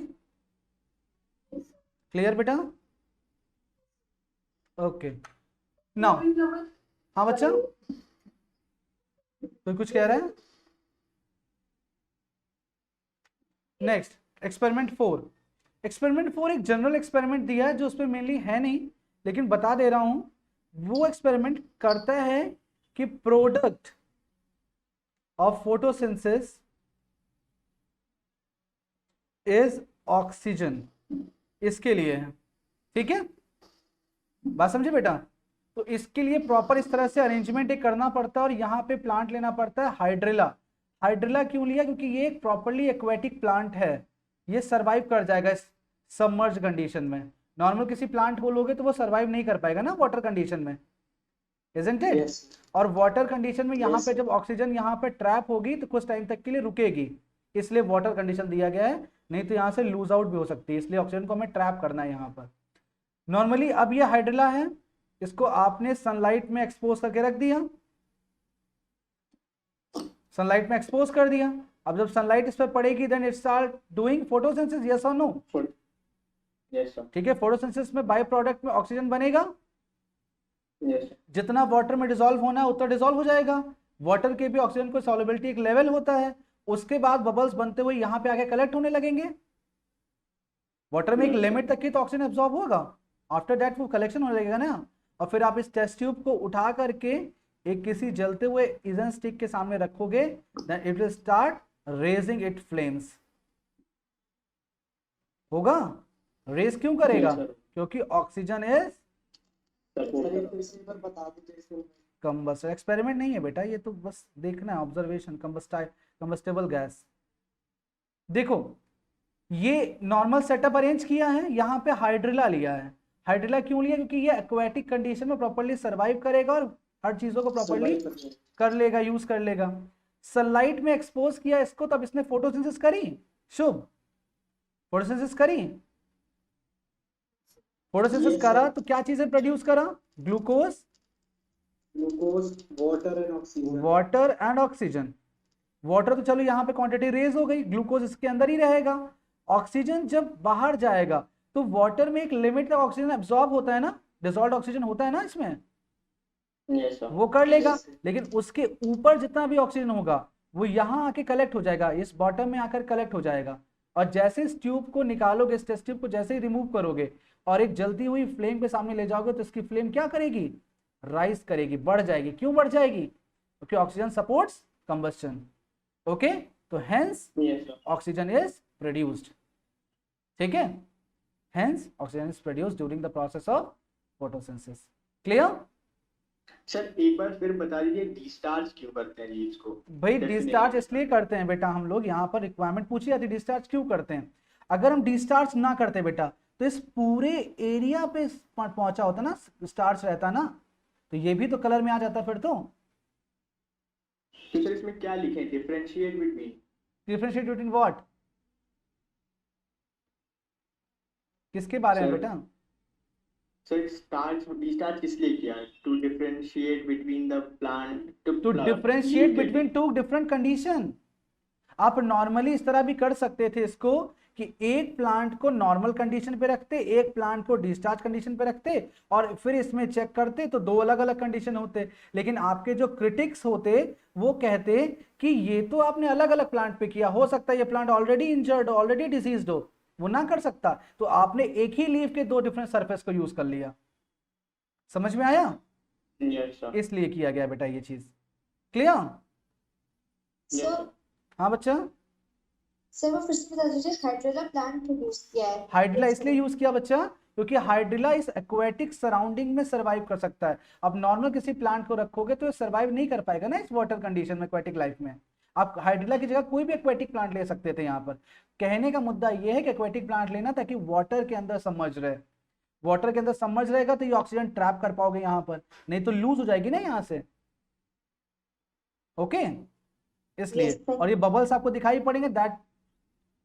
clear बेटा? ओके नाउ हाँ बच्चा कोई कुछ कह रहा है? Next experiment 4। एक्सपेरिमेंट 4 एक जनरल एक्सपेरिमेंट दिया है जो उस पर मेनली है नहीं, लेकिन बता दे रहा हूं। वो एक्सपेरिमेंट करता है कि product of photosynthesis is oxygen, इसके लिए है। ठीक है, बात समझे बेटा? तो इसके लिए प्रॉपर इस तरह से अरेंजमेंट एक करना पड़ता है और यहाँ पे प्लांट लेना पड़ता है हाइड्रेला। हाइड्रेला क्यों लिया? क्योंकि ये एक प्रॉपरली एक्वेटिक प्लांट है, ये सरवाइव कर जाएगा इस सबमर्ज कंडीशन में। नॉर्मल किसी प्लांट को लोगे तो वो सरवाइव नहीं कर पाएगा ना वाटर कंडीशन में, इजंट इट? Yes. और वाटर कंडीशन में यहाँ Yes. पे जब ऑक्सीजन यहाँ पे ट्रैप होगी तो कुछ टाइम तक के लिए रुकेगी, इसलिए वाटर कंडीशन दिया गया है, नहीं तो यहाँ से लूज आउट भी हो सकती है, इसलिए ऑक्सीजन को हमें ट्रैप करना है यहाँ पर नॉर्मली। अब ये हाइड्रेला है, इसको आपने सनलाइट में एक्सपोज करके रख दिया, सनलाइट में एक्सपोज कर दिया। अब जब सनलाइट इस पर पड़ेगी then it start doing photosynthesis, yes और नो? Yes sir. ठीक है, फोटोसिंथेसिस में बाय प्रोडक्ट में ऑक्सीजन बनेगा, यस सर। जितना वाटर में डिसॉल्व होना है उतना डिसॉल्व हो जाएगा। वाटर के भी ऑक्सीजन को सॉल्युबिलिटी एक लेवल होता है, उसके बाद बबल्स बनते हुए यहाँ पे आगे कलेक्ट होने लगेंगे। वाटर में एक लिमिट तक की तो ऑक्सीजन एब्जॉर्ब होगा, आफ्टर दैट वो कलेक्शन होने लगेगा ना। और फिर आप इस टेस्ट ट्यूब को उठा करके एक किसी जलते हुए ईजन स्टिक के सामने रखोगे, then it will start raising it flames. होगा? रेज क्यों करेगा? Yes, sir. क्योंकि ऑक्सीजन इज सर एक इसी पर बता दीजिए इसको। कंबस्टर। एक्सपेरिमेंट नहीं है बेटा, ये तो बस देखना है, ऑब्जर्वेशन। Combustible gas. देखो ये नॉर्मल सेटअप अरेंज किया है, यहाँ पे हाइड्रेला लिया है। हाइड्रेला क्यों लिया? क्योंकि ये एक्वेटिक कंडीशन में प्रॉपर्ली सर्वाइव करेगा और हर चीजों को प्रॉपर्ली कर लेगा, यूज कर लेगा। सनलाइट में एक्सपोज किया इसको, तब इसने फोटोसिंथेसिस करी। शुभ, फोटोसिंथेसिस करी? फोटोसिंथेसिस Yes, करा sir. तो क्या चीजें प्रोड्यूस करा? Glucose, glucose, water and oxygen. Water and oxygen. Water तो चलो यहाँ पे क्वांटिटी रेज हो गई, ग्लूकोज इसके अंदर ही रहेगा। ऑक्सीजन जब बाहर जाएगा तो वाटर में एक लिमिट तक ऑक्सीजन एब्जॉर्ब होता है ना, डिसॉल्व्ड ऑक्सीजन होता है ना इसमें, यस सर। वो कर लेगा। Yes. लेकिन उसके ऊपर जितना भी ऑक्सीजन होगा वो यहाँ आके कलेक्ट हो जाएगा, इस बॉटम में आकर कलेक्ट हो जाएगा। और जैसे इस ट्यूब को निकालोगे, इस टेस्ट ट्यूब को जैसे ही रिमूव करोगे और एक जलती हुई फ्लेम के सामने ले जाओगे तो इसकी फ्लेम क्या करेगी? राइज करेगी, बढ़ जाएगी। क्यों बढ़ जाएगी? क्योंकि ऑक्सीजन सपोर्ट्स कंबस्शन। ओके, तो hence yes sir. Oxygen is produced. ठीक है, hence oxygen is produced during the process of photosynthesis. Clear? Sir एक बार फिर बता दीजिए डिस्चार्ज क्यों करते हैं ये इसको? भाई Definition. डिस्चार्ज इसलिए करते हैं बेटा, हम लोग यहाँ पर रिक्वायरमेंट पूछी जाती है डिस्चार्ज क्यों करते हैं। अगर हम डिस्चार्ज ना करते बेटा तो इस पूरे एरिया पे पहुंचा होता ना, स्टार्च रहता ना, तो ये भी तो कलर में आ जाता फिर तो। तो सर इसमें क्या लिखे? Differentiate between. Differentiate between what? किसके बारे में Sir, बेटा? सर स्टार्च डिस्चार्ज किस लिए किया? To differentiate between the plant, to differentiate between two different condition. आप नॉर्मली इस तरह भी कर सकते थे इसको कि एक प्लांट को नॉर्मल कंडीशन पे रखते, एक प्लांट को डिस्चार्ज कंडीशन पे रखते और फिर इसमें चेक करते तो दो अलग अलग कंडीशन होते। लेकिन आपके जो क्रिटिक्स होते वो कहते कि ये तो आपने अलग अलग प्लांट पे किया, हो सकता है ये plant already injured, already deceased हो, वो ना कर सकता। तो आपने एक ही लीफ के दो डिफरेंट सरफेस को यूज कर लिया। समझ में आया? Yes sir. इसलिए किया गया बेटा ये चीज। क्लियर? सर हाँ बच्चा, सर वो फिर से बता दीजिए हाइड्रेला प्लांट प्रोड्यूस किया है। हाइड्रेला इसलिए यूज किया बच्चा क्योंकि हाइड्रेला इस एक्वेटिक सराउंडिंग में सरवाइव कर सकता है। अब नॉर्मल किसी प्लांट को रखोगे तो सरवाइव नहीं कर पाएगा ना इस वाटर कंडीशन में, एक्वेटिक लाइफ में। आप हाइड्रेला की जगह कोई भी एक्वेटिक प्लांट ले सकते थे यहाँ पर। कहने का मुद्दा यह है कि एक्वेटिक प्लांट लेना ताकि वाटर के अंदर सबमर्ज रहे। वाटर के अंदर सबमर्ज रहेगा तो ये ऑक्सीजन ट्रैप कर पाओगे यहाँ पर, नहीं तो लूज हो जाएगी ना यहाँ से। ओके, इसलिए। Yes, sir. और ये बबल्स आपको दिखाई पड़ेंगे, दैट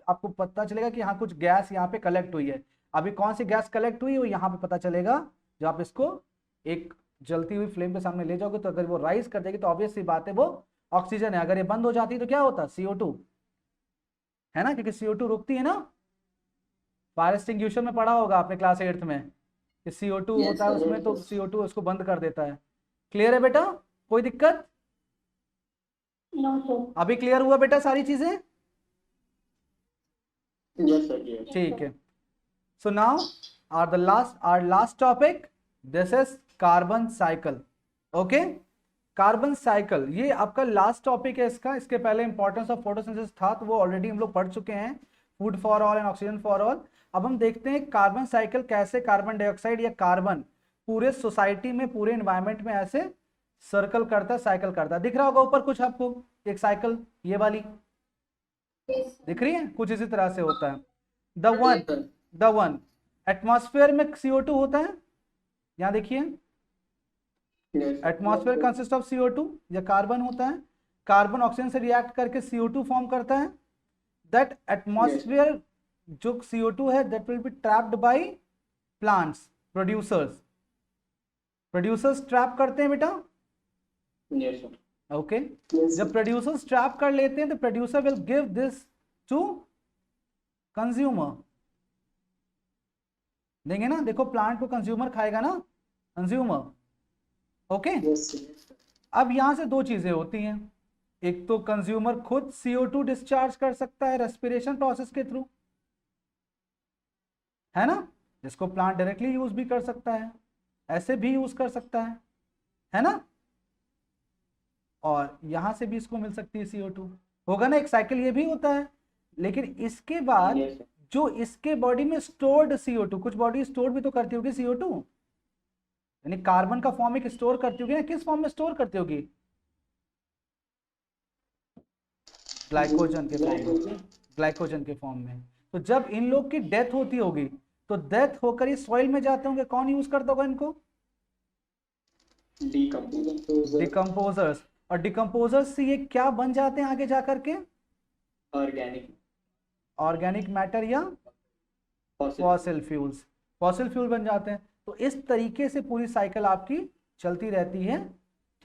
आपको पता चलेगा कि हाँ कुछ गैस यहाँ पे कलेक्ट हुई है। अभी कौन सी गैस कलेक्ट हुई है वो यहाँ पे पता चलेगा जब आप इसको एक जलती हुई फ्लेम के सामने ले जाओगे। तो अगर वो राइज कर जाएगी तो ऑब्वियस सी बात है वो ऑक्सीजन है, अगर ये बंद हो जाती तो क्या होता, CO2, है ना, क्योंकि CO2 रुकती है ना। फायर एक्सटिंग्विशर में पढ़ा होगा आपने क्लास 8th में कि CO2 Yes, होता है sir, उसमें, तो yes. CO2 उसको बंद कर देता है। क्लियर है बेटा, कोई दिक्कत? No, sir. अभी क्लियर हुआ बेटा सारी चीजें? Yes, sir. Yes. ठीक है। So now our last topic, this is carbon cycle. Okay, carbon cycle ये आपका लास्ट टॉपिक है इसका। इसके पहले इंपॉर्टेंस ऑफ फोटोसिंथेसिस था, तो वो ऑलरेडी हम लोग पढ़ चुके हैं, food for all and oxygen for all. अब हम देखते हैं कार्बन साइकिल कैसे कार्बन डाइऑक्साइड या कार्बन पूरे सोसाइटी में, पूरे एनवायरनमेंट में ऐसे सर्कल करता है, साइकिल करता है। दिख रहा होगा ऊपर कुछ आपको एक साइकिल, ये वाली Yes, sir. दिख रही है, कुछ इसी तरह से होता है। द वन एटमॉस्फेयर में CO2 होता है, यहाँ देखिए, Yes. Atmosphere consist of CO2 या कार्बन होता है। कार्बन ऑक्सीजन से रिएक्ट करके CO2 फॉर्म करता है। दैट एटमॉस्फेयर जो CO2 है that will be trapped by plants, producers trap करते हैं बेटा। Yes, sir. ओके, Yes, जब प्रोड्यूसर्स ट्रैप कर लेते हैं तो producer will give this to consumer, देंगे ना, देखो प्लांट को कंज्यूमर खाएगा ना, कंज्यूमर। Okay, yes, sir. अब यहां से दो चीजें होती हैं, एक तो कंज्यूमर खुद CO2 डिस्चार्ज कर सकता है रेस्पिरेशन प्रोसेस के थ्रू, है ना, जिसको प्लांट डायरेक्टली यूज भी कर सकता है, ऐसे भी यूज कर सकता है ना, और यहां से भी इसको मिल सकती है CO2, होगा ना, एक साइकिल ये भी होता है। लेकिन इसके बाद Yes, sir. जो इसके बॉडी में स्टोर्ड CO2, कुछ बॉडी स्टोर भी तो करती होगी CO2, यानी कार्बन का फॉर्म एक स्टोर करती होगी ना, किस फॉर्म में स्टोर करती होगी, ग्लाइकोजन के फॉर्म में, ग्लाइकोजन के फॉर्म में। तो जब इन लोग की डेथ होती होगी तो डेथ होकर ये सॉइल में जाते होंगे, कौन यूज करता होगा इनको, Decomposing. डिकम्पोजर्स, और डिकम्पोजर्स से ये क्या बन जाते हैं आगे जाकर के, Organic. ऑर्गेनिक मैटर या Fossil. Fossil fuels, fossil fuel बन जाते हैं। तो इस तरीके से पूरी साइकिल आपकी चलती रहती है,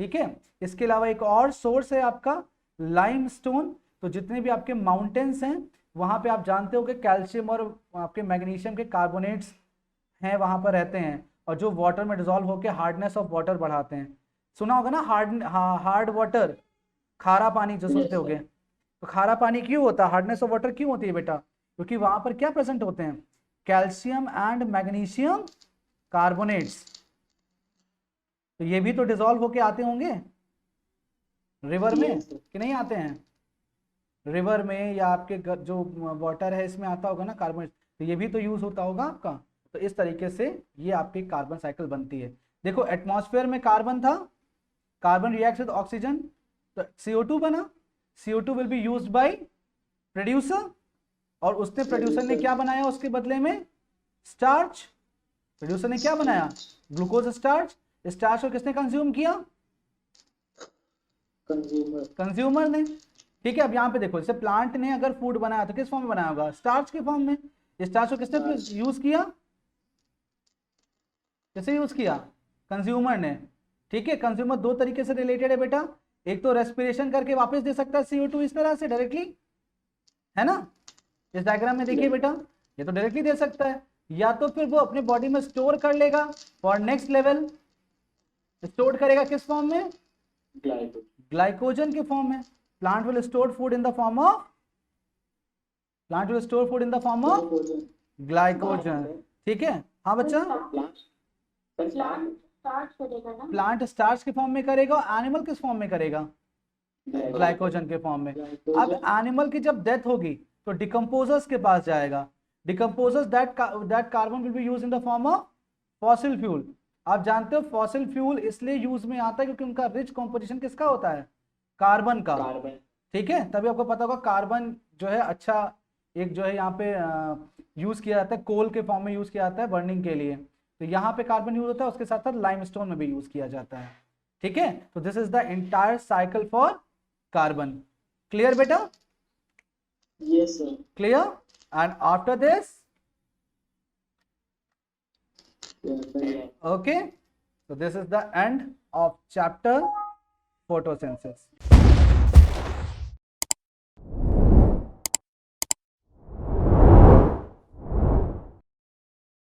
ठीक है। इसके अलावा एक और सोर्स है आपका लाइमस्टोन। तो जितने भी आपके माउंटेन्स हैं वहां पे आप जानते हो कि कैल्शियम और आपके मैग्नीशियम के कार्बोनेट्स हैं, वहां पर रहते हैं, और जो वाटर में डिजोल्व होकर हार्डनेस ऑफ वाटर बढ़ाते हैं। सुना होगा ना हार्ड वाटर, खारा पानी जो सुनते होगे, तो खारा पानी क्यों होता है, हार्डनेस ऑफ वाटर क्यों होती है बेटा, क्योंकि वहां पर क्या प्रेजेंट होते हैं, कैल्शियम एंड मैग्नीशियम कार्बोनेट्स। तो ये भी तो डिजोल्व होके आते होंगे रिवर में कि नहीं आते हैं, रिवर में या आपके जो वाटर है इसमें आता होगा ना कार्बन, तो ये भी तो यूज होता होगा आपका। तो इस तरीके से ये आपकी कार्बन साइकिल बनती है। देखो एटमॉस्फेयर में कार्बन था, कार्बन रिएक्ट्स विद ऑक्सीजन, तो CO2 बना, CO2 will be used by producer, और उसने प्रोड्यूसर ने क्या बनाया उसके बदले में, स्टार्च। प्रोड्यूसर ने क्या बनाया, ग्लूकोज स्टार्च। स्टार्च को किसने कंज्यूम किया, कंज्यूमर ने, ठीक है। अब यहाँ पे देखो, जैसे प्लांट ने अगर फूड बनाया तो किस फॉर्म में बनाया होगा, स्टार्च के फॉर्म में। स्टार्च को किसने यूज किया, किसे यूज किया, कंज्यूमर ने, ठीक है। कंज्यूमर दो तरीके से रिलेटेड है बेटा, एक तो रेस्पिरेशन करके वापस दे सकता है CO2 इस तरह से डायरेक्टली, है ना, इस डायग्राम में देखिए बेटा, ये तो डायरेक्टली दे सकता है, या तो फिर वो अपने बॉडी में स्टोर कर लेगा फॉर नेक्स्ट लेवल। स्टोर करेगा किस फॉर्म में, ग्लाइकोजन के फॉर्म में। Plant will store food in the form of, plant will store food in the form of glycogen, ठीक है। हाँ बच्चा, प्लांट स्टार्च करेगा ना, प्लांट स्टार्च के फॉर्म में करेगा, और एनिमल किस फॉर्म में करेगा, ग्लाइकोजन के फॉर्म में। अब एनिमल की जब डेथ होगी तो डिकम्पोजर्स के पास जाएगा, decomposers that carbon will be used in the form of fossil fuel. आप जानते हो फॉसिल फ्यूल इसलिए यूज में आता है क्योंकि उनका रिच कॉम्पोजिशन किसका होता है, कार्बन का, ठीक है। तभी आपको पता होगा कार्बन जो है अच्छा एक जो है यहाँ पे यूज किया जाता है, कोल के फॉर्म में यूज किया जाता है बर्निंग के लिए, तो यहाँ पे कार्बन यूज होता है, उसके साथ साथ लाइमस्टोन में भी यूज किया जाता है, ठीक है। तो this is the entire cycle for carbon. Clear बेटा, Yes, sir. Clear. And after this, Yeah. okay, so this is the end of chapter photosynthesis.